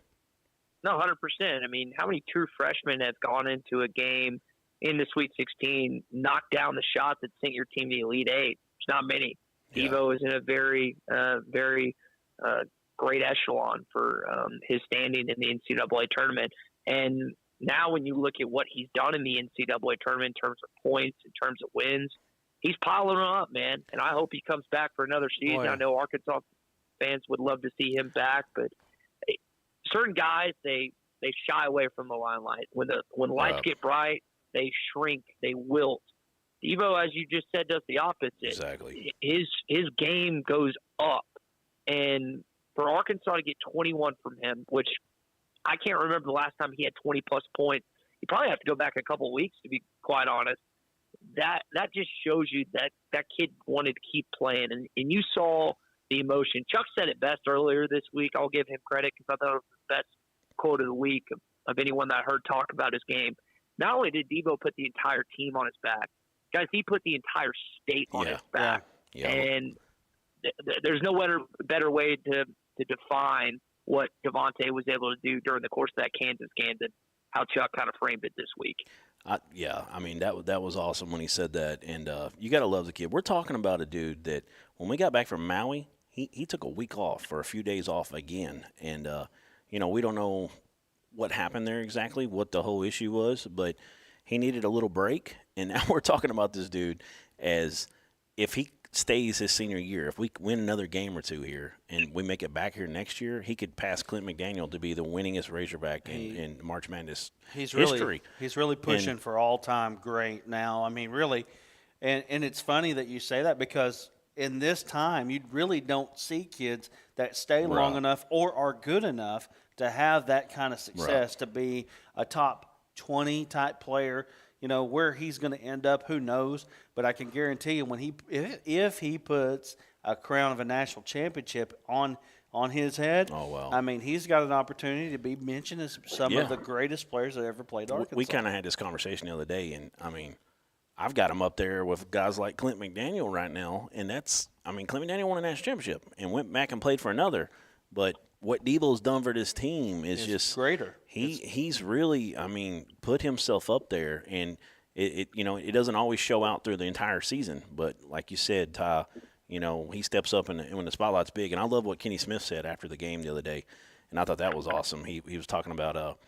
No, 100%. I mean, how many true freshmen have gone into a game in the Sweet 16, knocked down the shot that sent your team to the Elite Eight? There's not many. Yeah. Devo is in a very, very great echelon for his standing in the NCAA tournament. And now when you look at what he's done in the NCAA tournament in terms of points, in terms of wins, he's piling them up, man. And I hope he comes back for another season. I know Arkansas fans would love to see him back, but certain guys they shy away from the limelight. When lights get bright, they shrink, they wilt. Devo, as you just said, does the opposite. Exactly. His game goes up, and for Arkansas to get 21 from him, which I can't remember the last time he had 20-plus points. You probably have to go back a couple of weeks, to be quite honest. That just shows you that kid wanted to keep playing, and you saw the emotion. Chuck said it best earlier this week. I'll give him credit because I thought it was the best quote of the week of anyone that I heard talk about his game. Not only did Devo put the entire team on his back, guys, he put the entire state on his back. Yeah. And there's no better way to define what Devontae was able to do during the course of that Kansas game than how Chuck kind of framed it this week. I mean, that was awesome when he said that. And you got to love the kid. We're talking about a dude that when we got back from Maui, he took a week off or a few days off again. And, we don't know what happened there exactly, what the whole issue was, but he needed a little break. And now we're talking about this dude as if he stays his senior year, if we win another game or two here and we make it back here next year, he could pass Clint McDaniel to be the winningest Razorback in March Madness history. He's really pushing for all-time great now. I mean, really, and it's funny that you say that because in this time you really don't see kids that stay long enough or are good enough to have that kind of success to be a top 20 type player. Where he's going to end up, who knows? But I can guarantee you, if he puts a crown of a national championship on his head, I mean, he's got an opportunity to be mentioned as some of the greatest players that ever played Arkansas. We kind of had this conversation the other day, and I mean, I've got him up there with guys like Clint McDaniel right now, and Clint McDaniel won a national championship and went back and played for another, but what Devo's done for this team is just greater. He's really, put himself up there, and it doesn't always show out through the entire season. But like you said, Ty, he steps up and when the spotlight's big. And I love what Kenny Smith said after the game the other day, and I thought that was awesome. He was talking about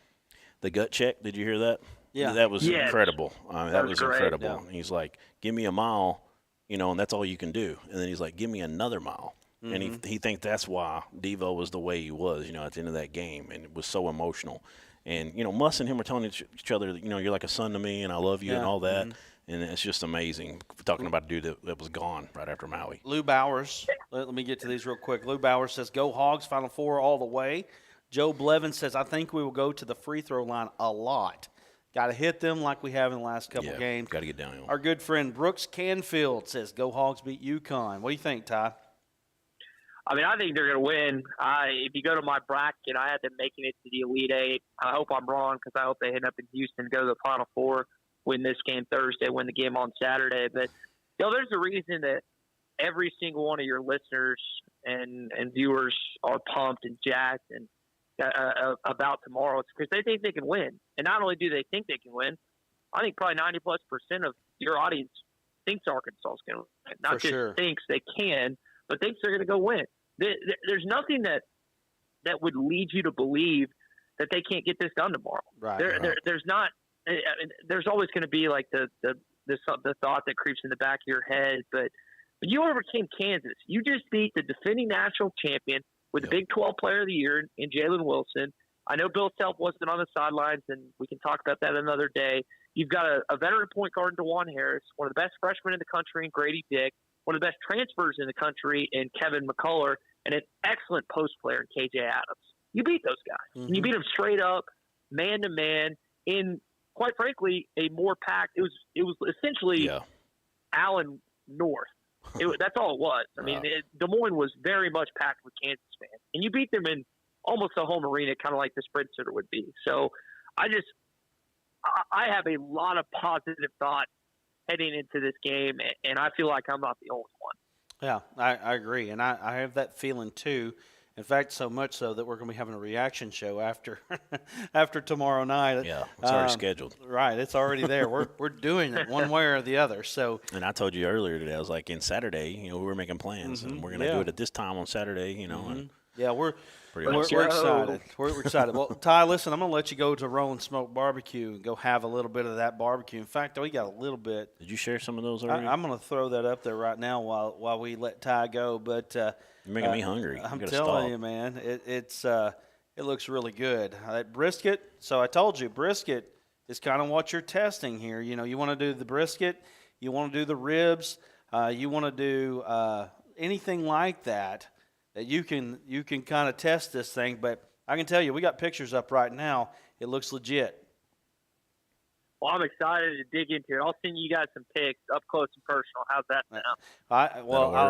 the gut check. Did you hear that? Yeah, that was incredible. That was great. incredible. Yeah. He's like, give me a mile, and that's all you can do. And then he's like, give me another mile. Mm-hmm. And he thinks that's why Devo was the way he was, at the end of that game, and it was so emotional. And, Muss and him were telling each other, you're like a son to me, and I love you and all that. Mm-hmm. And it's just amazing talking about a dude that was gone right after Maui. Lou Bowers, let me get to these real quick. Lou Bowers says, go Hogs, Final Four all the way. Joe Blevins says, I think we will go to the free throw line a lot. Got to hit them like we have in the last couple games. Got to get down. Our good friend Brooks Canfield says, go Hogs beat UConn. What do you think, Ty? I think they're going to win. If you go to my bracket, I had them making it to the Elite Eight. I hope I'm wrong because I hope they end up in Houston, go to the Final Four, win this game Thursday, win the game on Saturday. But, there's a reason that every single one of your listeners and viewers are pumped and jacked and about tomorrow. It's because they think they can win. And not only do they think they can win, I think probably 90+% of your audience thinks Arkansas is going to win. Not just thinks they can, but thinks they're going to go win. There's nothing that would lead you to believe that they can't get this done tomorrow. Right. There's not. There's always going to be like the thought that creeps in the back of your head. But when you overcame Kansas, you just beat the defending national champion with the Big 12 Player of the Year in Jalen Wilson. I know Bill Self wasn't on the sidelines, and we can talk about that another day. You've got a veteran point guard in DeJuan Harris, one of the best freshmen in the country in Grady Dick, one of the best transfers in the country in Kevin McCullough, and an excellent post player in KJ Adams. You beat those guys. Mm-hmm. And you beat them straight up, man-to-man, in, quite frankly, a more packed – it was essentially Allen North. That's all it was. Des Moines was very much packed with Kansas fans. And you beat them in almost a home arena, kind of like the Sprint Center would be. So I have a lot of positive thoughts heading into this game, and I feel like I'm not the only one. Yeah, I agree, and I have that feeling too. In fact, so much so that we're going to be having a reaction show after after tomorw night. Yeah, it's already scheduled. Right, it's already there. We're doing it one way or the other. So. And I told you earlier today, I was like, in Saturday, we were making plans, and we're going to do it at this time on Saturday, And yeah, we're excited. We're excited. Well, Ty, listen, I'm going to let you go to Rolling Smoke Barbecue and go have a little bit of that barbecue. In fact, we got a little bit. Did you share some of those already? I'm going to throw that up there right now while we let Ty go. But you're making me hungry. I'm telling you, man, it's It looks really good. That brisket, so I told you, brisket is kind of what you're testing here. You know, you want to do the brisket, you want to do the ribs, you want to do anything like that you can kind of test this thing. But I can tell you, we got pictures up right now. It looks legit. Well, I'm excited to dig into it. I'll send you guys some pics up close and personal. How's that sound?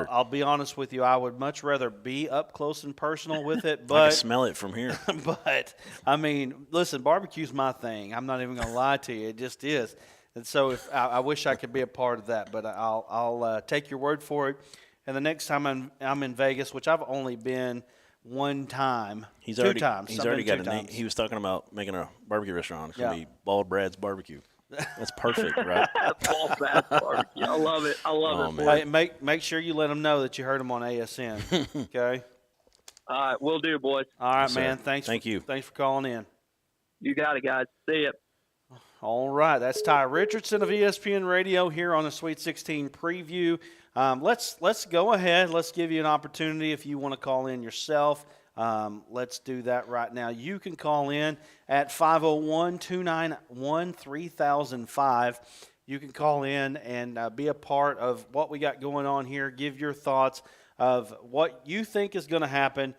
I'll be honest with you. I would much rather be up close and personal with it. But I can smell it from here. But I mean, listen, barbecue's my thing. I'm not even going to lie to you. It just is. And so if I wish I could be a part of that, but I'll take your word for it. And the next time I'm in Vegas, which I've only been one time, He's two already times. He's I've already been got two a name. times. He was talking about making a barbecue restaurant. It's gonna Yeah. be Bald Brad's Barbecue. That's perfect, right? Ball fast barbecue. I love it. I love it. man. Boys. Hey, make sure you let them know that you heard them on ASN. Okay. All right, we'll do, boys. All right, Yes, sir. man. Thank you. Thanks for calling in. You got it, guys. See ya. All right, that's Ty Richardson of ESPN Radio here on the Sweet 16 preview. Let's go ahead. Let's give you an opportunity if you want to call in yourself. Let's do that right now. You can call in at 501-291-3005. You can call in and be a part of what we got going on here. Give your thoughts of what you think is going to happen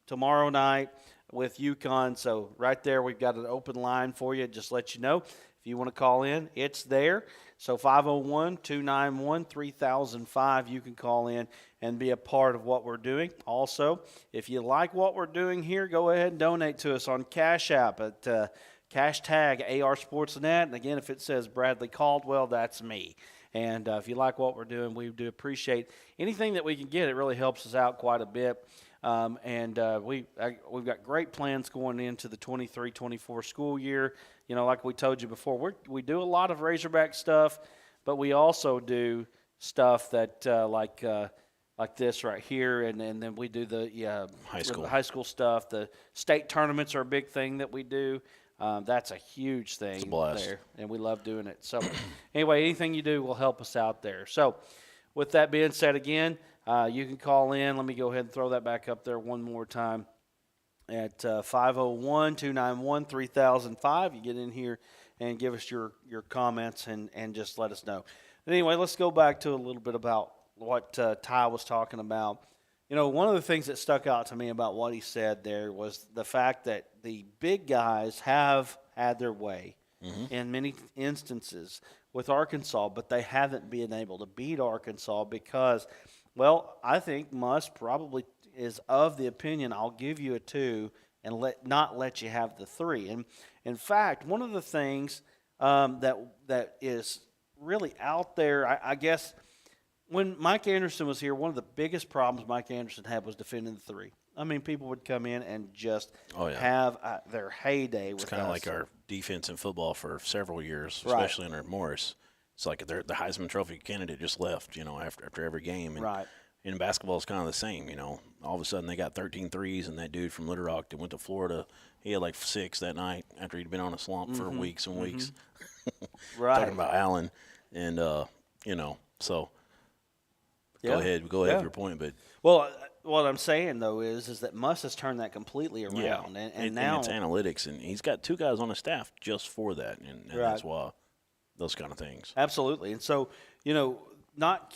tomorrow night with UConn. So right there, we've got an open line for you. Just let you know. If you want to call in, it's there. So 501-291-3005, you can call in and be a part of what we're doing. Also, if you like what we're doing here, go ahead and donate to us on Cash App at hashtag AR Sportsnet. And again, if it says Bradley Caldwell, that's me. And if you like what we're doing, we do appreciate anything that we can get. It really helps us out quite a bit. We've got great plans going into the 23-24 school year. You know, like we told you before, we do a lot of Razorback stuff, but we also do stuff that like this right here, and then we do the high school stuff. The state tournaments are a big thing that we do. That's a huge thing. It's a blast. There, and we love doing it. So anyway, anything you do will help us out there. So with that being said, again, you can call in. Let me go ahead and throw that back up there one more time at 501-291-3005. You get in here and give us your comments and just let us know. But anyway, let's go back to a little bit about what Ty was talking about. You know, one of the things that stuck out to me about what he said there was the fact that the big guys have had their way in many instances with Arkansas, but they haven't been able to beat Arkansas because, well, I think Muss probably is of the opinion I'll give you a 2 and not let you have the 3. And in fact, one of the things that is really out there, I guess, when Mike Anderson was here, one of the biggest problems Mike Anderson had was defending the 3. I mean, people would come in and just have their heyday with us. It's kind of like our defense in football for several years, especially under Morris. It's like the Heisman Trophy candidate just left, you know, after every game. And in basketball, it's kind of the same, you know. All of a sudden, they got 13 threes, and that dude from Little Rock that went to Florida, he had like 6 that night after he'd been on a slump for weeks and weeks. Talking about Allen. And, you know, so go ahead with your point. But well, what I'm saying, though, is that Muss has turned that completely around. Yeah, and now it's analytics, and he's got 2 guys on his staff just for that, and that's why those kind of things. Absolutely. And so, you know, not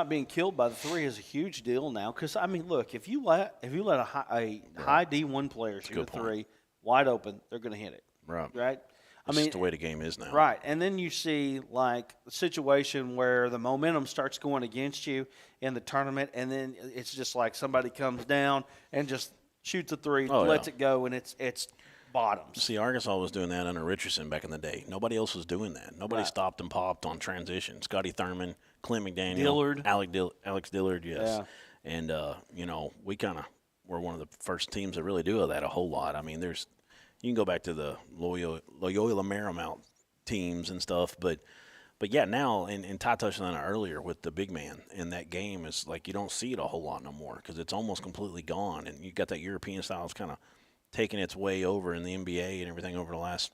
being killed by the 3 is a huge deal now. Because I mean, look, if you let a high D1 player shoot a 3 wide open, they're going to hit it. Right. I mean, it's the way the game is now. Right. And then you see like the situation where the momentum starts going against you in the tournament, and then it's just like somebody comes down and just shoots a 3, lets it go, and it's bottoms. See, Arkansas was doing that under Richardson back in the day. Nobody else was doing that. Nobody stopped and popped on transition. Scotty Thurman, Clint McDaniel, Dillard. Alex Dillard, yes. Yeah. And, you know, we kind of were one of the first teams that really do that a whole lot. I mean, you can go back to the Loyola Marymount teams and stuff, but yeah, now, and Ty touched on it earlier with the big man, and that game is like you don't see it a whole lot no more because it's almost completely gone, and you got that European style that's kind of taking its way over in the NBA and everything over the last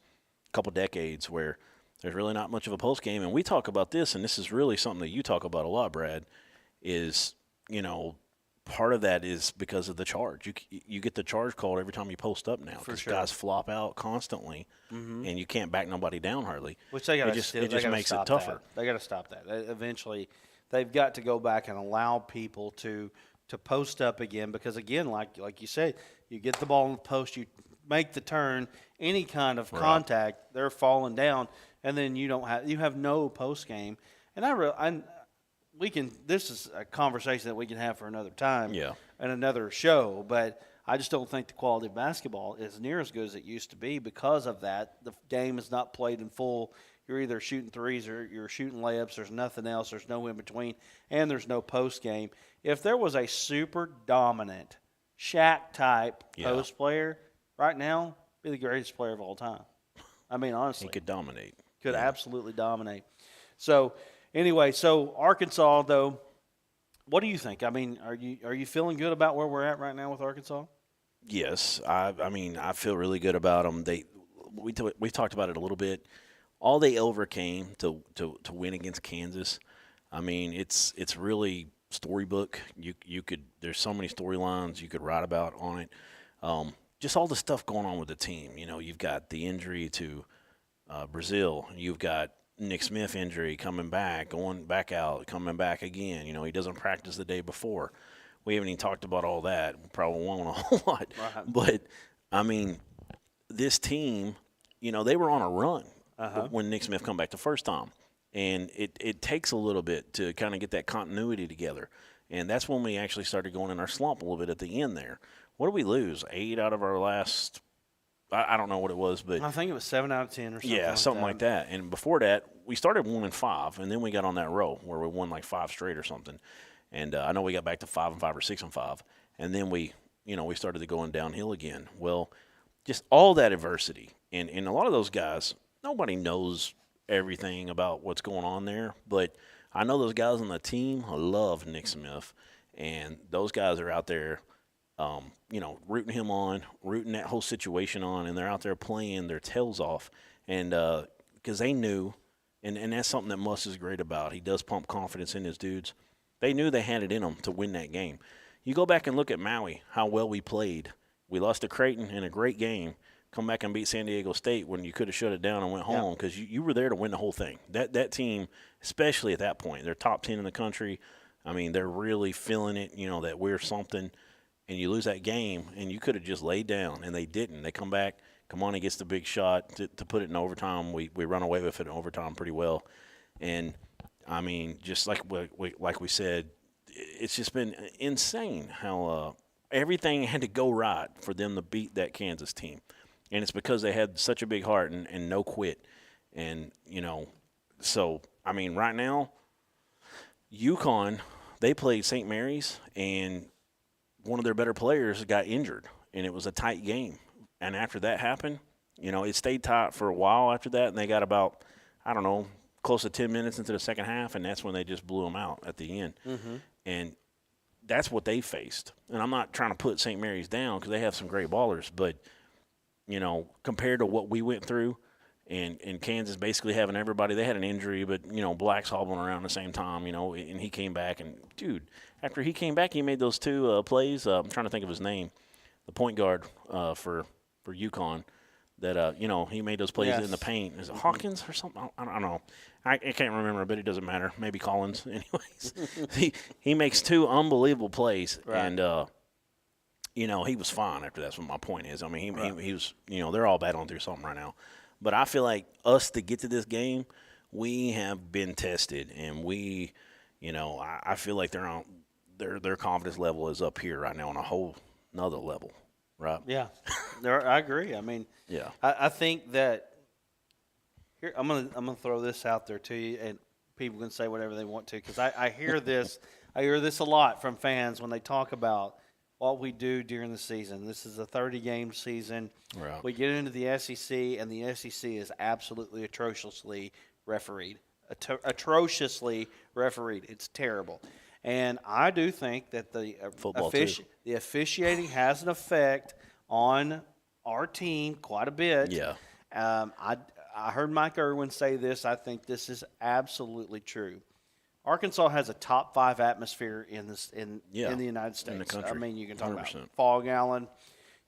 couple decades where there's really not much of a post game. And we talk about this, and this is really something that you talk about a lot, Brad, is, you know, part of that is because of the charge. You get the charge called every time you post up now because guys flop out constantly, and you can't back nobody down hardly. Which they got to it just makes it tougher. They got to stop that. Eventually, they've got to go back and allow people to post up again because, again, like you said, you get the ball in the post, you make the turn, any kind of contact, they're falling down, and then you have no post game. And this is a conversation that we can have for another time and another show, but I just don't think the quality of basketball is near as good as it used to be because of that. The game is not played in full. You're either shooting threes or you're shooting layups. There's nothing else. There's no in between, and there's no post game. If there was a super dominant Shaq-type post player right now, be the greatest player of all time. I mean, honestly. He could dominate. Could absolutely dominate. So, anyway, Arkansas, though, what do you think? I mean, are you feeling good about where we're at right now with Arkansas? Yes. I mean, I feel really good about them. We talked about it a little bit. All they overcame to win against Kansas. I mean, it's really storybook. You could there's so many storylines you could write about on it. Just all the stuff going on with the team. You know, you've got the injury to Brazil. You've got Nick Smith injury coming back, going back out, coming back again. You know, he doesn't practice the day before. We haven't even talked about all that. We probably won't a whole lot. Right. But, I mean, this team, you know, they were on a run when Nick Smith come back the first time. And it takes a little bit to kind of get that continuity together. And that's when we actually started going in our slump a little bit at the end there. What did we lose? 8 out of our last I don't know what it was, but I think it was 7 out of 10 or something. Yeah, something like that. And before that, we started 1-5, and then we got on that row where we won like 5 straight or something. And I know we got back to 5-5 or 6-5, and then we started to going downhill again. Well, just all that adversity, and a lot of those guys, nobody knows everything about what's going on there, but I know those guys on the team love Nick Smith, and those guys are out there. Rooting him on, rooting that whole situation on, and they're out there playing their tails off. And because they knew, and that's something that Muss is great about. He does pump confidence in his dudes. They knew they had it in them to win that game. You go back and look at Maui, how well we played. We lost to Creighton in a great game. Come back and beat San Diego State when you could have shut it down and went home because you were there to win the whole thing. That team, especially at that point, they're top 10 in the country. I mean, they're really feeling it, that we're something. And you lose that game, and you could have just laid down, and they didn't. They come back. Kamani gets the big shot to put it in overtime. We run away with it in overtime pretty well. And, I mean, just like we said, it's just been insane how everything had to go right for them to beat that Kansas team. And it's because they had such a big heart and no quit. And, so, I mean, right now, UConn, they played St. Mary's, and – one of their better players got injured, and it was a tight game. And after that happened, it stayed tight for a while after that, and they got about, close to 10 minutes into the second half, and that's when they just blew them out at the end. Mm-hmm. And that's what they faced. And I'm not trying to put St. Mary's down because they have some great ballers, but, compared to what we went through, and Kansas basically having everybody, they had an injury, but, Black's hobbling around at the same time, and he came back. And, dude, after he came back, he made those 2 plays. I'm trying to think of his name, the point guard for UConn that, he made those plays in the paint. Is it Hawkins or something? I don't know. I can't remember, but it doesn't matter. Maybe Collins. Anyways, he makes 2 unbelievable plays. Right. And, he was fine after that's what my point is. I mean, he was, they're all battling through something right now. But I feel like us to get to this game, we have been tested, and we, I feel like their confidence level is up here right now on a whole nother level, right? Yeah, I agree. I mean, yeah, I think that here I'm gonna throw this out there to you, and people can say whatever they want to because I hear this a lot from fans when they talk about what we do during the season. This is a 30-game season. Right. We get into the SEC, and the SEC is absolutely atrociously refereed. Atrociously refereed. It's terrible. And I do think that the officiating has an effect on our team quite a bit. Yeah. I heard Mike Irwin say this. I think this is absolutely true. Arkansas has a top 5 atmosphere in the United States. In the country. I mean, you can talk 100%. about Fog Allen.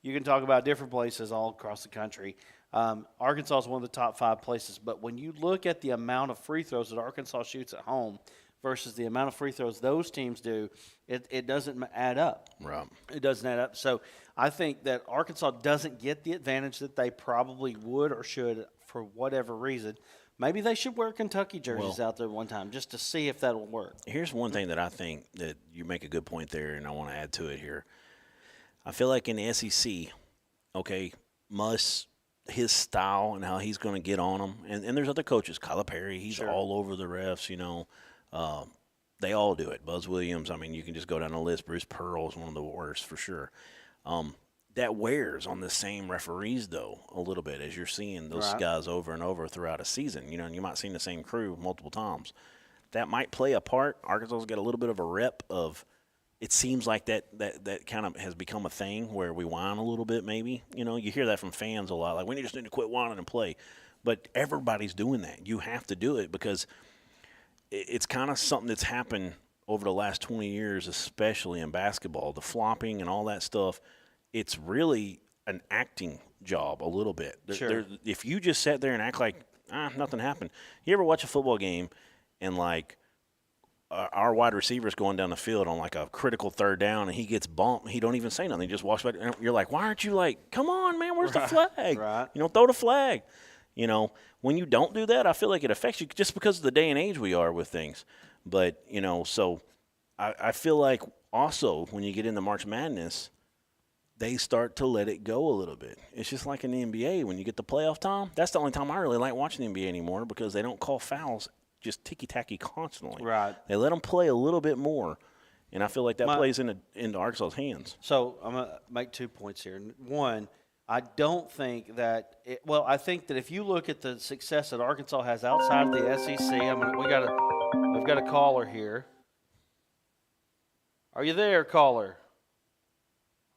You can talk about different places all across the country. Arkansas is one of the top 5 places. But when you look at the amount of free throws that Arkansas shoots at home versus the amount of free throws those teams do, it doesn't add up. Right. It doesn't add up. So I think that Arkansas doesn't get the advantage that they probably would or should for whatever reason. Maybe they should wear Kentucky jerseys out there one time just to see if that'll work. Here's one thing that I think that you make a good point there, and I want to add to it here. I feel like in the SEC, okay, his style and how he's going to get on them, and there's other coaches, Calipari, he's all over the refs, they all do it. Buzz Williams, I mean, you can just go down the list. Bruce Pearl is one of the worst for sure. That wears on the same referees, though, a little bit as you're seeing those guys over and over throughout a season. And you might see the same crew multiple times. That might play a part. Arkansas's got a little bit of a rep of it seems like that kind of has become a thing where we whine a little bit maybe. You hear that from fans a lot, like we just need to quit whining and play. But everybody's doing that. You have to do it because it's kind of something that's happened over the last 20 years, especially in basketball, the flopping and all that stuff. It's really an acting job a little bit. If you just sat there and act like nothing happened. You ever watch a football game and like our wide receiver's going down the field on like a critical third down and he gets bumped, he don't even say nothing. He just walks back. And you're like, why aren't you like, come on, man, where's the flag? Right. Throw the flag. When you don't do that, I feel like it affects you just because of the day and age we are with things. But, so I feel like also when you get into March Madness, they start to let it go a little bit. It's just like in the NBA when you get the playoff time. That's the only time I really like watching the NBA anymore because they don't call fouls just ticky-tacky constantly. Right. They let them play a little bit more, and I feel like that plays into Arkansas's hands. So I'm going to make 2 points here. One, I don't think that I think that if you look at the success that Arkansas has outside of the SEC, we've got a caller here. Are you there, caller?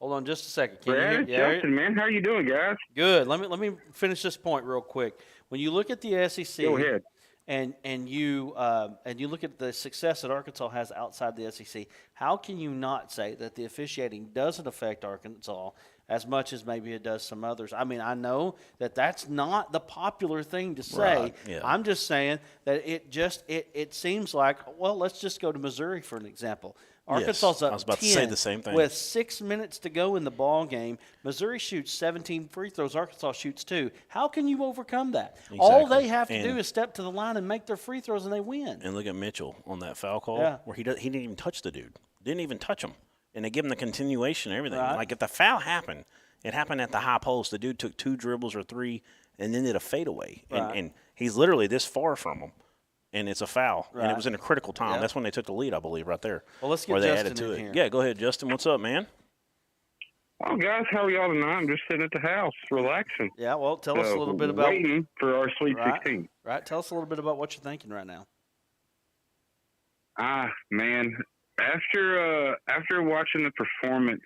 Hold on just a second. Brad, Justin, man, how you doing, guys? Good. Let me finish this point real quick. When you look at the SEC, go ahead. And you look at the success that Arkansas has outside the SEC, how can you not say that the officiating doesn't affect Arkansas as much as maybe it does some others? I mean, I know that that's not the popular thing to say. Right, yeah. I'm just saying that it seems like, well, let's just go to Missouri for an example. Arkansas's up I was about 10 to say the same thing. with 6 minutes to go in the ball game. Missouri shoots 17 free throws. Arkansas shoots 2. How can you overcome that? Exactly. All they have to do is step to the line and make their free throws, and they win. And look at Mitchell on that foul call where he didn't even touch the dude. Didn't even touch him. And they give him the continuation and everything. Right. Like if the foul happened, it happened at the high post. The dude took 2 dribbles or 3 and then did a fadeaway. Right. And he's literally this far from him. And it's a foul, Right. and it was in a critical time. Yep. That's when they took the lead, I believe, right there. Well, let's get where they Justin added to in it. here. Yeah, go ahead, Justin. What's up, man? Oh, guys, how are y'all tonight? I'm just sitting at the house, relaxing. Yeah, well, tell us a little bit about waiting for our Sweet Right. 16. Right, tell us a little bit about what you're thinking right now. Man, after watching the performance,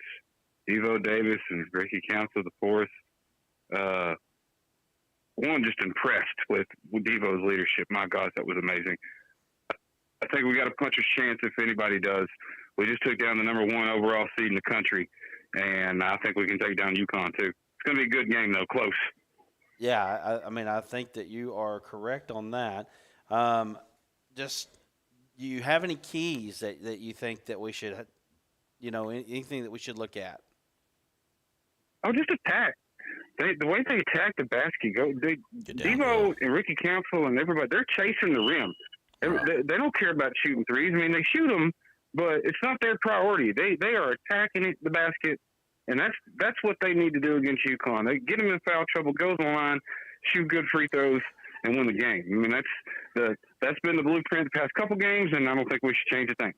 Devo Davis and Ricky Council IV, one, just impressed with Devo's leadership. My God, that was amazing. I think we got a puncher's chance if anybody does. We just took down the number 1 overall seed in the country, and I think we can take down UConn too. It's going to be a good game, though, close. Yeah, I mean, I think that you are correct on that. Just, do you have any keys that you think that we should, anything that we should look at? Oh, just attack. The way they attack the basket, Devo and Ricky Council and everybody, they're chasing the rim. They don't care about shooting threes. I mean, they shoot them, but it's not their priority. They are attacking the basket, and that's what they need to do against UConn. They get them in foul trouble, goes on the line, shoot good free throws, and win the game. I mean, that's been the blueprint the past couple games, and I don't think we should change a thing.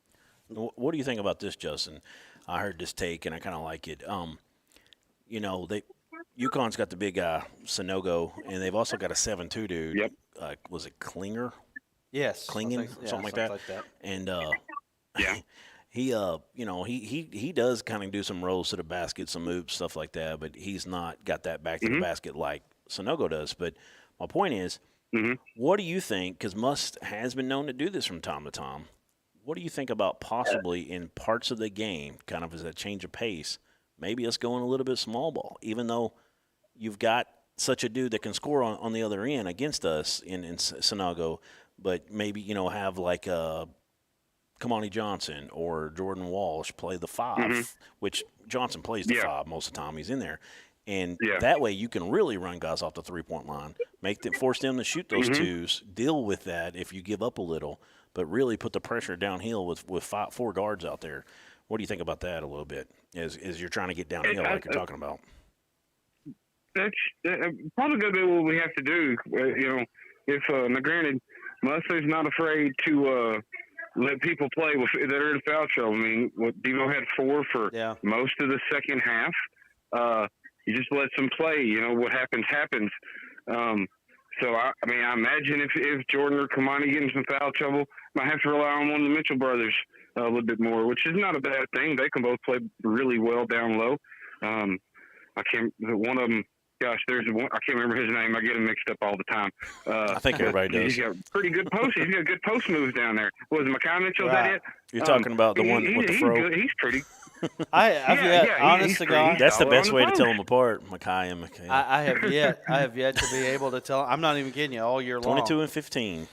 What do you think about this, Justin? I heard this take, and I kind of like it. UConn's got the big guy, Sonogo, and they've also got a 7'2" dude. Yep. Was it Klinger? Yes. Klingen, something like that. And Yeah. he does kind of do some rolls to the basket, some moves, stuff like that, but he's not got that back to the basket like Sonogo does. But my point is, what do you think, because Must has been known to do this from time to time, what do you think about possibly in parts of the game, kind of as a change of pace, maybe us going a little bit small ball, even though you've got such a dude that can score on the other end against us in Sinago, but maybe, have like Kamani Johnson or Jordan Walsh play the 5, which Johnson plays the 5 most of the time. He's in there. And that way you can really run guys off the three-point line, force them to shoot those twos, deal with that if you give up a little, but really put the pressure downhill with 4 guards out there. What do you think about that a little bit as you're trying to get downhill like you're talking about? That's probably going to be what we have to do. If now granted, Musley's not afraid to let people play that are in foul trouble. I mean, Devo had 4 for most of the second half. You just let them play. What happens. So I imagine if Jordan or Kamani get in some foul trouble, might have to rely on one of the Mitchell brothers a little bit more, which is not a bad thing. They can both play really well down low. One of them. Gosh, there's one. I can't remember his name. I get him mixed up all the time. I think everybody does. He's got pretty good posts. He's got good post moves down there. Was it Makai Mitchell? Is that it? You're talking about the one with the fro? He's good. He's pretty. Honest to God, that's the best way to tell them apart, Makai and Makai. I have yet to be able to tell. I'm not even kidding you. All year long, 22 and 15.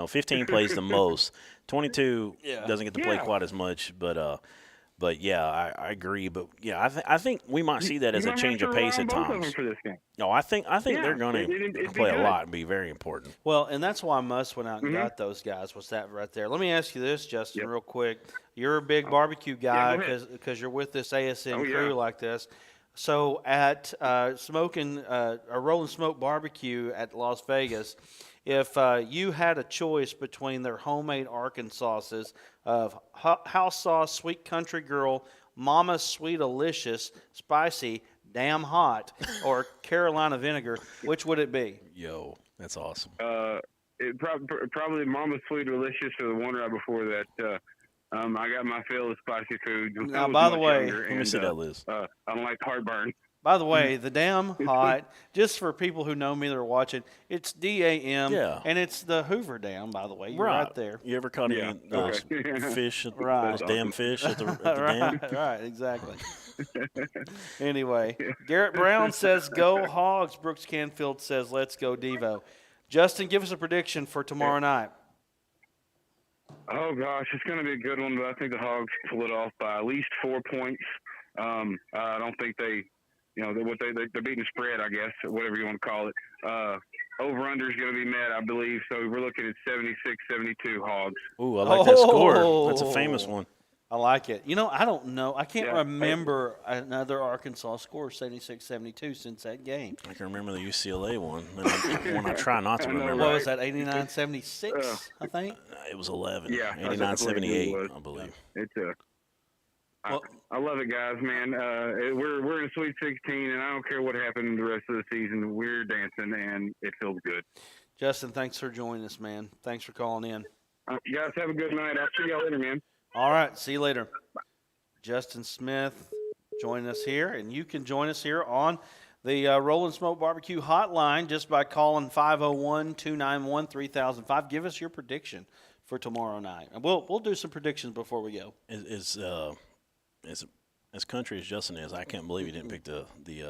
15 plays the most. 22 doesn't get to play quite as much, but yeah, I agree. But yeah, I think we might see that as a change of pace at times. No, I think they're going to play a lot and be very important. Well, and that's why Muss went out and got those guys. Was that right there? Let me ask you this, Justin, real quick. You're a big barbecue guy because you're with this ASN crew like this. So at Rolling Smoke Barbecue at Las Vegas, if you had a choice between their homemade Arkansauces of house sauce, sweet country girl, mama's sweet delicious, spicy, damn hot, or Carolina vinegar, which would it be? Yo, that's awesome. Probably mama's sweet delicious or the one right before that. I got my fill of spicy food. Now, by the way, let me see that list. I don't like heartburn. By the way, the damn hot, just for people who know me that are watching, it's DAM, and it's the Hoover Dam, by the way. You're right there. You ever caught any those fish, those damn fish at the dam? Right, exactly. Anyway, Garrett Brown says, go Hogs. Brooks Canfield says, let's go Devo. Justin, give us a prediction for tomorrow night. Oh, gosh, it's going to be a good one, but I think the Hogs pull it off by at least 4 points. I don't think they – they're beating spread, I guess, or whatever you want to call it. Over-under is going to be met, I believe. So we're looking at 76-72 Hogs. Ooh, I like that score. That's a famous one. I like it. I don't know. I can't remember another Arkansas score 76-72 since that game. I can remember the UCLA one. One I try not to remember. What was that, 89-76, I think? It was 11. Yeah. 89-78, I believe. It's I love it, guys, man. We're in a Sweet 16, and I don't care what happened the rest of the season. We're dancing, and it feels good. Justin, thanks for joining us, man. Thanks for calling in. You guys have a good night. I'll see y'all later, man. All right, see you later. Justin Smith joining us here, and you can join us here on the Rolling Smoke Barbecue hotline just by calling 501-291-3005. Give us your prediction for tomorrow night, and we'll do some predictions before we go. As country as Justin is, I can't believe he didn't pick the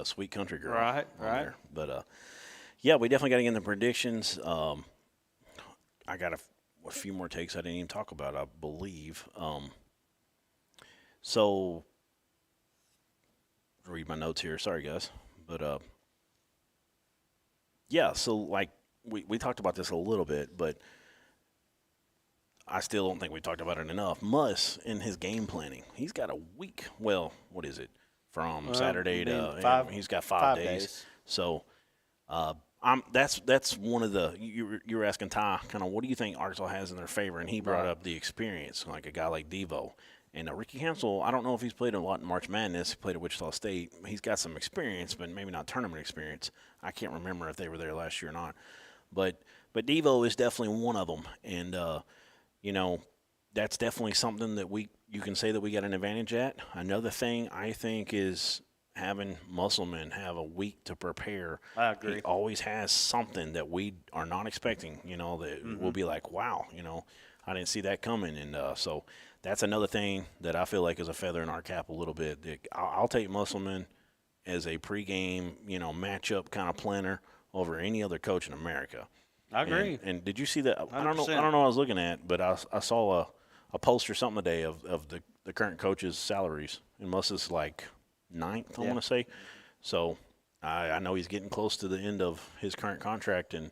sweet country girl. Right. There. But yeah, we definitely got to get in the predictions. I got a few more takes I didn't even talk about, I believe. So read my notes here. Sorry, guys. But yeah. So like we talked about this a little bit, but I still don't think we talked about it enough. Muss, in his game planning, he's got a week. Well, what is it? From Saturday to he's got 5 days. So that's one of the you were asking Ty kind of what do you think Arkansas has in their favor, and he brought up the experience, like a guy like Devo. And Ricky Hansel, I don't know if he's played a lot in March Madness. He played at Wichita State. He's got some experience, but maybe not tournament experience. I can't remember if they were there last year or not. But Devo is definitely one of them, and that's definitely something that you can say that we got an advantage at. Another thing I think is having Musselman have a week to prepare. I agree. He always has something that we are not expecting, that we'll be like, wow, I didn't see that coming, and so that's another thing that I feel like is a feather in our cap a little bit. I'll take Musselman as a pregame, matchup kind of planner over any other coach in America. I agree. And did you see that? 100%. I don't know what I was looking at, but I saw a post or something today of the current coaches' salaries, and Muss is like ninth, I want to say. So I know he's getting close to the end of his current contract, and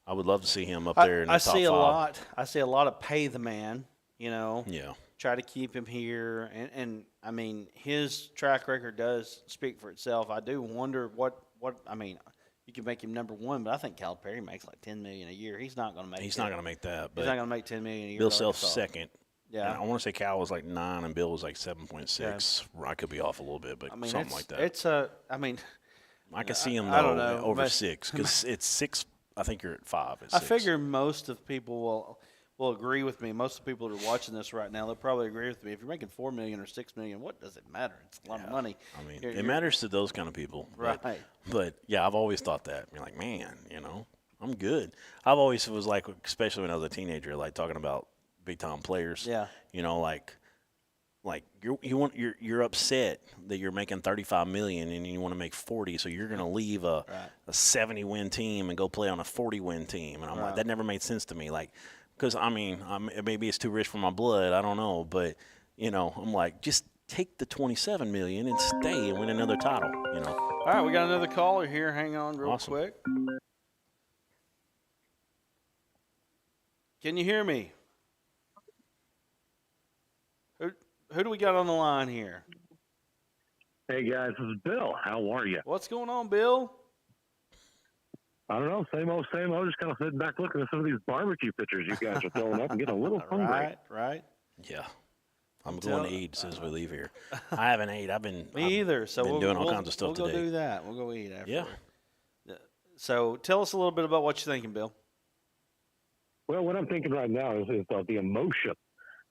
I would love to see him up there in the top five. I see a lot of pay the man, Yeah. try to keep him here. And I mean, his track record does speak for itself. I do wonder what I mean, you can make him number one, but I think Calipari makes like $10 million a year. He's not going to make He's not going to make that. But he's not going to make $10 million a year. Bill Self's second. Yeah. And I want to say Cal was like 9 and Bill was like 7.6. Yeah. I could be off a little bit, but something like that. I can see him I don't know, over 6 because it's 6. I think you're at 5. I figure most of people will agree with me. Most of the people that are watching this right now, they'll probably agree with me. If you're making $4 million or $6 million, what does it matter? It's a lot of money. I mean, it matters to those kind of people. Right. But yeah, I've always thought that. You're like, man, I'm good. I've always was like, especially when I was a teenager, like talking about big time players. Yeah. Like you're upset that you're making $35 million and you want to make 40, so you're going to leave a 70-win team and go play on a 40-win team. And I'm like, that never made sense to me. Like, because maybe it's too rich for my blood. I don't know, but I'm like, just take the $27 million and stay and win another title. All right, we got another caller here. Hang on, real quick. Can you hear me? Who do we got on the line here? Hey, guys, this is Bill. How are you? What's going on, Bill? I don't know. Same old, same old. Just kind of sitting back looking at some of these barbecue pictures you guys are throwing up and getting a little hungry. Right. Yeah. I'm going to eat as soon as we leave here. I haven't ate. Me either. So been doing all kinds of stuff today. We'll go do that. We'll go eat after. Yeah. So tell us a little bit about what you're thinking, Bill. Well, what I'm thinking right now is the emotion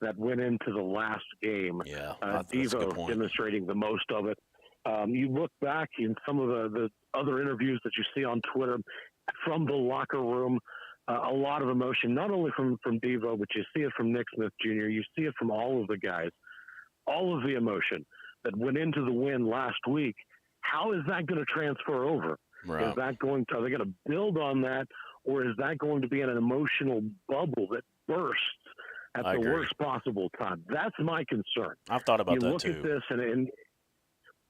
that went into the last game. Yeah, that's a good Devo point. demonstrating the most of it. You look back in some of the other interviews that you see on Twitter from the locker room, a lot of emotion, not only from Devo, but you see it from Nick Smith Jr., you see it from all of the guys, all of the emotion that went into the win last week. How is that going to transfer over? Right. Are they going to build on that, or is that going to be an emotional bubble that bursts at the worst possible time? That's my concern. I've thought about that too. You look at this, and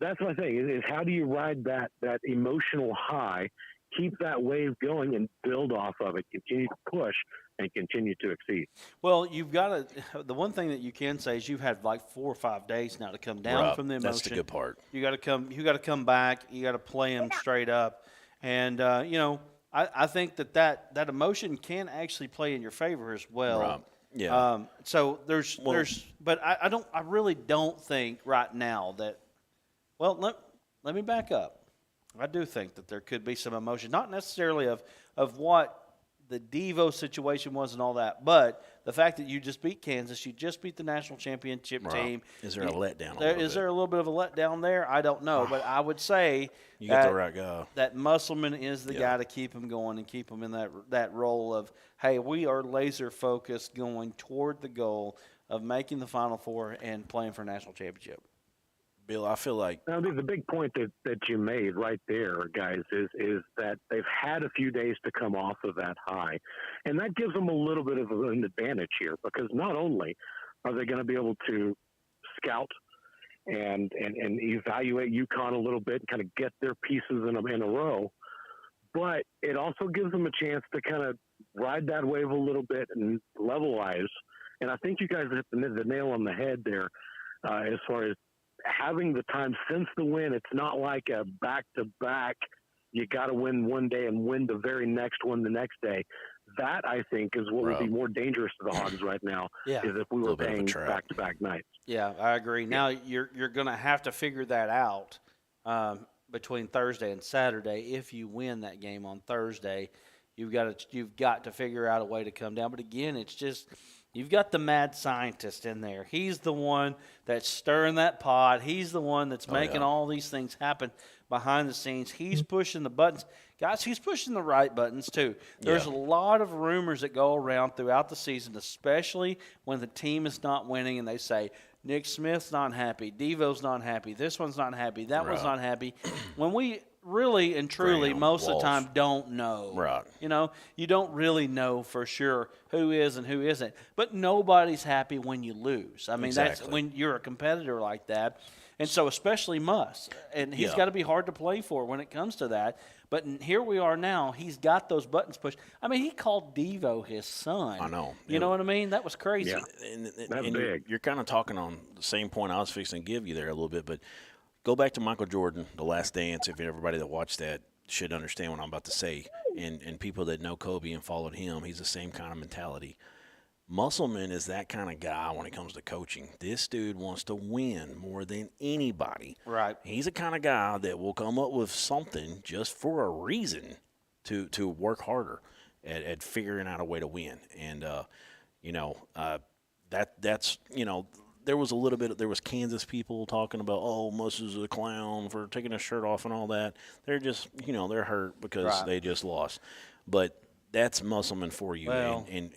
that's my thing, is how do you ride that emotional high, keep that wave going, and build off of it, continue to push, and continue to exceed? Well, you've got to – the one thing that you can say is you've had like 4 or 5 days now to come down from the emotion. That's the good part. You got to come back. You got to play them straight up. And, I think that emotion can actually play in your favor as well. Right. Yeah. So but I really don't think right now that, well, let me back up. I do think that there could be some emotion, not necessarily of what the Devo situation was and all that, but the fact that you just beat Kansas, you just beat the national championship team. Is there a letdown? Is there a little bit of a letdown there? I don't know, but I would say you get the right guy. That Musselman is the guy to keep him going and keep him in that role of, hey, we are laser focused going toward the goal of making the Final Four and playing for a national championship. Bill, I feel like now the big point that you made right there, guys, is that they've had a few days to come off of that high, and that gives them a little bit of an advantage here, because not only are they going to be able to scout and evaluate UConn a little bit and kind of get their pieces in a row, but it also gives them a chance to kind of ride that wave a little bit and levelize. And I think you guys hit the nail on the head there as far as having the time since the win. It's not like a back-to-back, you got to win one day and win the very next one the next day. That, I think, is what would be more dangerous to the Hogs right now, is if we were playing back-to-back nights. Yeah, I agree. Now, you're going to have to figure that out between Thursday and Saturday. If you win that game on Thursday, you've got to figure out a way to come down. But, again, it's just You've got the mad scientist in there. He's the one that's stirring that pot. He's the one that's making all these things happen behind the scenes. He's pushing the buttons. Guys, he's pushing the right buttons too. There's a lot of rumors that go around throughout the season, especially when the team is not winning and they say, Nick Smith's not happy, Devo's not happy, this one's not happy, that one's not happy. When we really and truly most of the time don't know. Right. You know, you don't really know for sure who is and who isn't. But nobody's happy when you lose. I mean, that's when you're a competitor like that. And so especially Muss. And he's got to be hard to play for when it comes to that. But here we are now. He's got those buttons pushed. I mean, he called Devo his son. I know. You know what I mean? That was crazy. Yeah. And big. You're kind of talking on the same point I was fixing to give you there a little bit, but go back to Michael Jordan, The Last Dance. If everybody that watched that should understand what I'm about to say, and people that know Kobe and followed him, he's the same kind of mentality. Musselman is that kind of guy when it comes to coaching. This dude wants to win more than anybody. Right. He's the kind of guy that will come up with something just for a reason to work harder at figuring out a way to win. And, that's there was a little bit. There was Kansas people talking about, oh, Muss is a clown for taking his shirt off and all that. They're just, they're hurt because they just lost. But that's Musselman for you. Well, and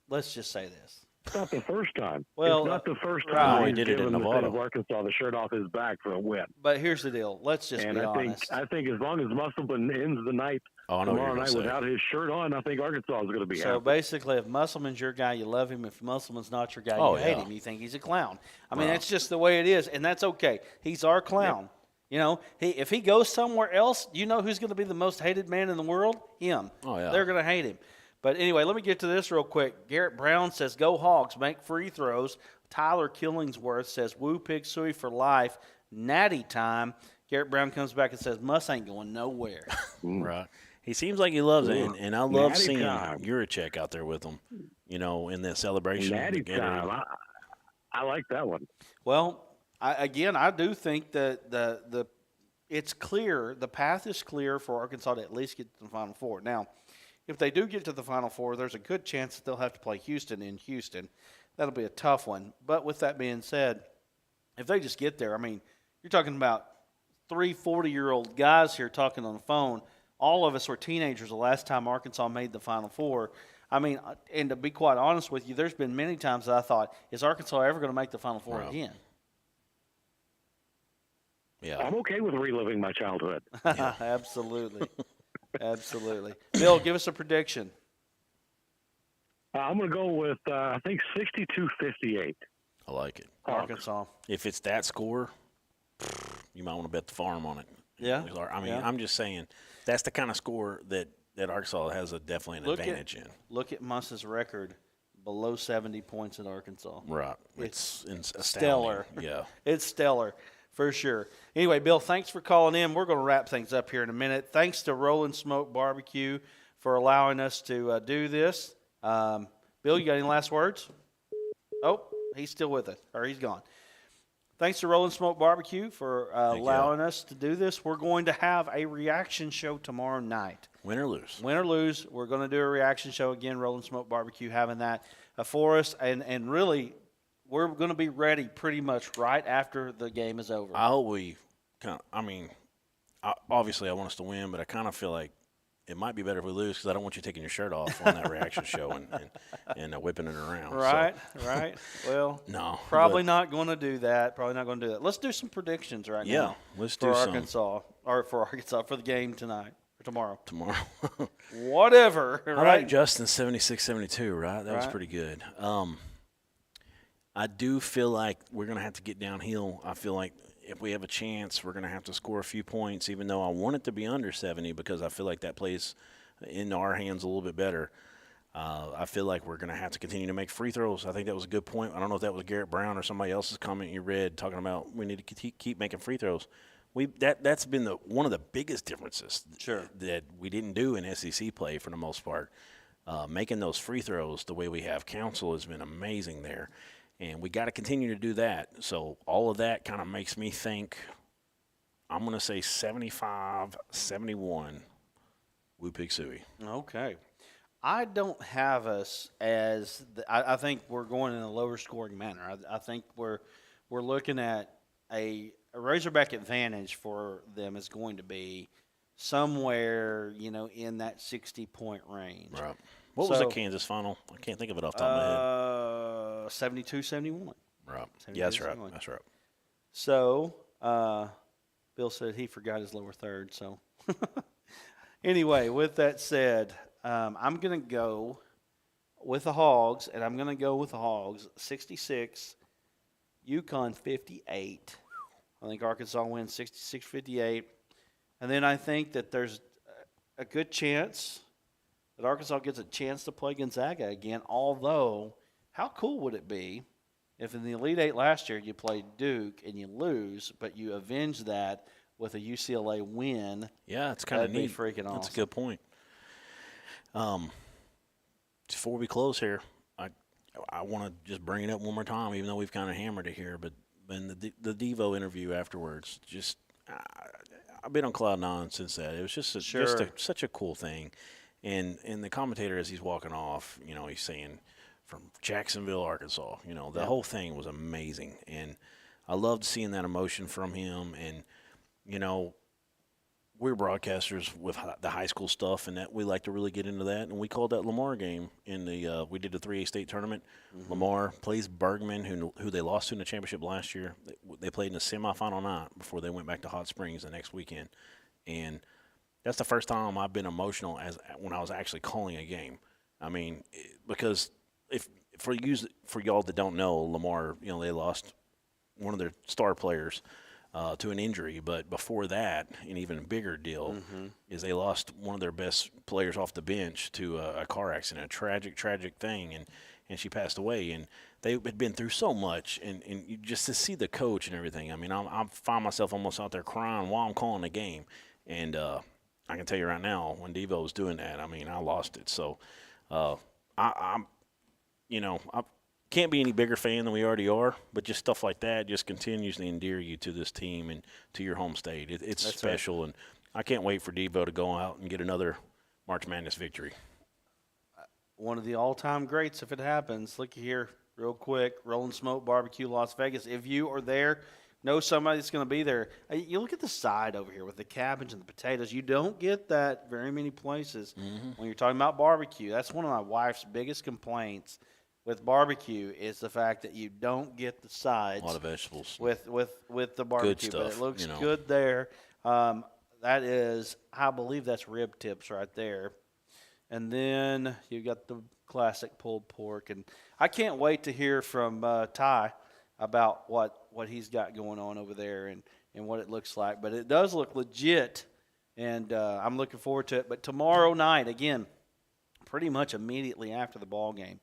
let's just say this. It's not the first time. Well, it's not the first right. time He he's did it given in the state Nevada. of Arkansas the shirt off his back for a win. But here's the deal. Let's just And be I honest. think as long as Musselman ends the night tomorrow night without his shirt on, I think Arkansas is going to be So happy. basically, if Musselman's your guy, you love him. If Musselman's not your guy, you hate him. You think he's a clown. I mean, that's just the way it is, and that's okay. He's our clown. Yeah. If he goes somewhere else, you know who's going to be the most hated man in the world? Him. Oh, yeah. They're going to hate him. But anyway, let me get to this real quick. Garrett Brown says, go Hogs, make free throws. Tyler Killingsworth says, woo Pig Suey for life, natty time. Garrett Brown comes back and says, Muss ain't going nowhere. Right. He seems like he loves it, and I love Natty seeing time. Yurichek out there with him, in that celebration. Natty together. time. I like that one. Well, I do think that it's clear, the path is clear for Arkansas to at least get to the Final Four. Now, if they do get to the Final Four, there's a good chance that they'll have to play Houston in Houston. That'll be a tough one. But with that being said, if they just get there, I mean, you're talking about 3 40-year-old guys here talking on the phone. All of us were teenagers the last time Arkansas made the Final Four. I mean, and to be quite honest with you, there's been many times that I thought, is Arkansas ever going to make the Final Four again? Yeah. I'm okay with reliving my childhood. Absolutely. Absolutely. Bill, give us a prediction. I'm going to go with, I think, 62-58. I like it. Arkansas. If it's that score, you might want to bet the farm on it. Yeah. I mean, I'm just saying that's the kind of score that Arkansas has definitely an advantage in. Look at Muss's record, below 70 points in Arkansas. Right. It's stellar. Yeah. It's stellar, for sure. Anyway, Bill, thanks for calling in. We're going to wrap things up here in a minute. Thanks to Rollin' Smoke Barbecue for allowing us to do this. Bill, you got any last words? Oh, he's still with us, or he's gone. Thanks to Rollin' Smoke Barbecue for allowing us to do this. We're going to have a reaction show tomorrow night. Win or lose. Win or lose, we're going to do a reaction show again. Rollin' Smoke Barbecue having that for us. And really, we're going to be ready pretty much right after the game is over. I hope we obviously I want us to win, but I kind of feel like it might be better if we lose because I don't want you taking your shirt off on that reaction show and whipping it around. Right, so. right. Well, no, probably not going to do that. Probably not going to do that. Let's do some predictions right now. Yeah, let's do for some. Arkansas, or for Arkansas for the game tonight or tomorrow. Whatever. All right, right, Justin, 76-72, right? That was pretty good. I do feel like we're going to have to get downhill. I feel like if we have a chance, we're going to have to score a few points, even though I want it to be under 70 because I feel like that plays in our hands a little bit better. I feel like we're going to have to continue to make free throws. I think that was a good point. I don't know if that was Garrett Brown or somebody else's comment you read talking about we need to keep making free throws. That's been one of the biggest differences that we didn't do in SEC play for the most part. Making those free throws the way we have. Counsel has been amazing there. And we got to continue to do that. So all of that kind of makes me think I'm going to say 75-71 Woo Pig Suey. Okay. I don't have us as I think we're going in a lower scoring manner. I think we're looking at a Razorback advantage for them is going to be somewhere, in that 60-point range. Right. What was the Kansas final? I can't think of it off the top of my head. 72-71. Right. Yeah, that's right. That's right. So, Bill said he forgot his lower third. So, anyway, with that said, I'm going to go with the Hogs, and I'm going to go with the Hogs 66, UConn 58. I think Arkansas wins 66-58. And then I think that there's a good chance that Arkansas gets a chance to play Gonzaga again, although how cool would it be if in the Elite Eight last year you played Duke and you lose, but you avenge that with a UCLA win? Yeah, it's kind of neat. That'd be freaking awesome. That's a good point. Before we close here, I want to just bring it up one more time, even though we've kind of hammered it here, but in the Devo interview afterwards, just I've been on cloud nine since that. It was just such a cool thing. And the commentator, as he's walking off, he's saying from Jacksonville, Arkansas. The whole thing was amazing. And I loved seeing that emotion from him. And, we're broadcasters with the high school stuff, and that we like to really get into that. And we called that Lamar game in we did the 3A state tournament. Mm-hmm. Lamar plays Bergman, who they lost to in the championship last year. They played in the semifinal night before they went back to Hot Springs the next weekend. And that's the first time I've been emotional when I was actually calling a game. I mean, because for y'all that don't know, Lamar, they lost one of their star players to an injury, but before that, an even bigger deal is they lost one of their best players off the bench to a car accident, a tragic thing, and she passed away. And they had been through so much, and you just to see the coach and everything. I mean, I find myself almost out there crying while I'm calling the game, and I can tell you right now, when Devo was doing that, I mean, I lost it. So, I can't be any bigger fan than we already are, but just stuff like that just continues to endear you to this team and to your home state. It's That's special, right. And I can't wait for Devo to go out and get another March Madness victory. One of the all-time greats if it happens. Look here, real quick, Rolling Smoke Barbecue, Las Vegas. If you are there, know somebody that's going to be there. You look at the side over here with the cabbage and the potatoes. You don't get that very many places when you're talking about barbecue. That's one of my wife's biggest complaints with barbecue is the fact that you don't get the sides. A lot of vegetables. With the barbecue. Good stuff, but it looks good there. That is, I believe that's rib tips right there. And then you got the classic pulled pork. And I can't wait to hear from Ty about what he's got going on over there and what it looks like. But it does look legit, and I'm looking forward to it. But tomorrow night, again, pretty much immediately after the ball game,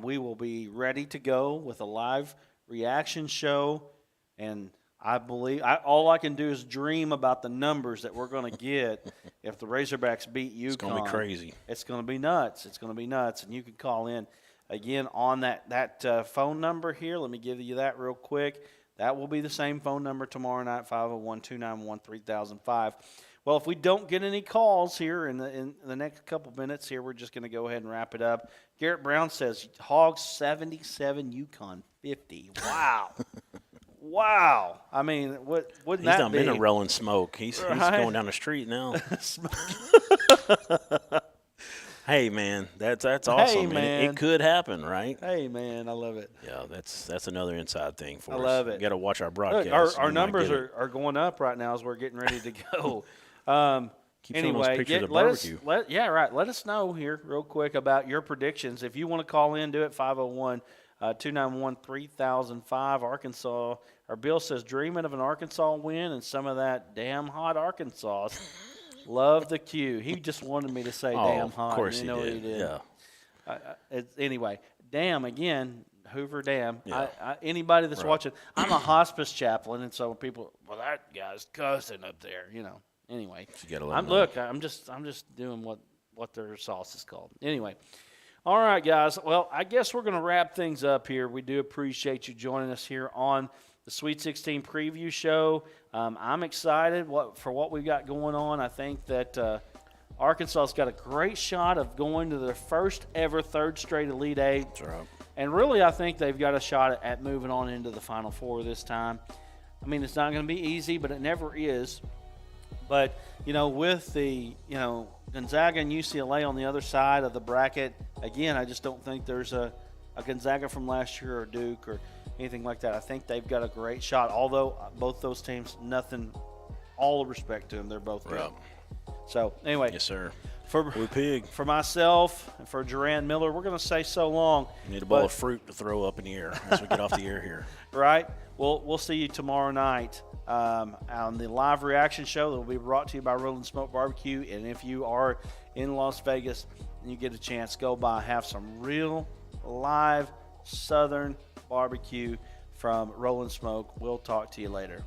we will be ready to go with a live reaction show. And I believe all I can do is dream about the numbers that we're going to get if the Razorbacks beat UConn. It's going to be crazy. It's going to be nuts. It's going to be nuts. And you can call in. Again, on that phone number here, let me give you that real quick. That will be the same phone number tomorrow night, 501-291-3005. Well, if we don't get any calls here in the next couple minutes here, we're just going to go ahead and wrap it up. Garrett Brown says, Hogs 77, UConn 50. Wow. Wow. I mean, wouldn't that be? He's done been a Rolling Smoke. He's going down the street now. Hey, man, that's awesome. Hey, man. It could happen, right? Hey, man, I love it. Yeah, that's another inside thing for us. I love it. You got to watch our broadcast. Look, our numbers are going up right now as we're getting ready to go. Keep showing those pictures of barbecue. Let us know here real quick about your predictions. If you want to call in, do it 501-291-3005. Arkansas. Our Bill says, dreaming of an Arkansas win and some of that damn hot Arkansas. Love the cue. He just wanted me to say damn hot. Of course he did. Yeah. Anyway, damn again. Hoover Dam. Yeah. Anybody that's watching, I'm a hospice chaplain, and so people, that guy's cussing up there, Anyway, I'm just doing what their sauce is called. Anyway, all right, guys. Well, I guess we're going to wrap things up here. We do appreciate you joining us here on the Sweet 16 preview show. I'm excited for what we've got going on. I think that Arkansas's got a great shot of going to their first ever third straight Elite Eight. That's right. And really, I think they've got a shot at moving on into the Final Four this time. I mean, it's not going to be easy, but it never is. But, with the, Gonzaga and UCLA on the other side of the bracket, again, I just don't think there's a Gonzaga from last year or Duke or anything like that. I think they've got a great shot, although both those teams, all the respect to them, they're both good. Right. So, anyway. Yes, sir. For myself and for Jaran Miller, we're going to say so long. You need a bowl of fruit to throw up in the air as we get off the air here. Right? We'll see you tomorrow night on the live reaction show that will be brought to you by Rolling Smoke Barbecue. And if you are in Las Vegas and you get a chance, go by, have some real live Southern barbecue from Rolling Smoke. We'll talk to you later.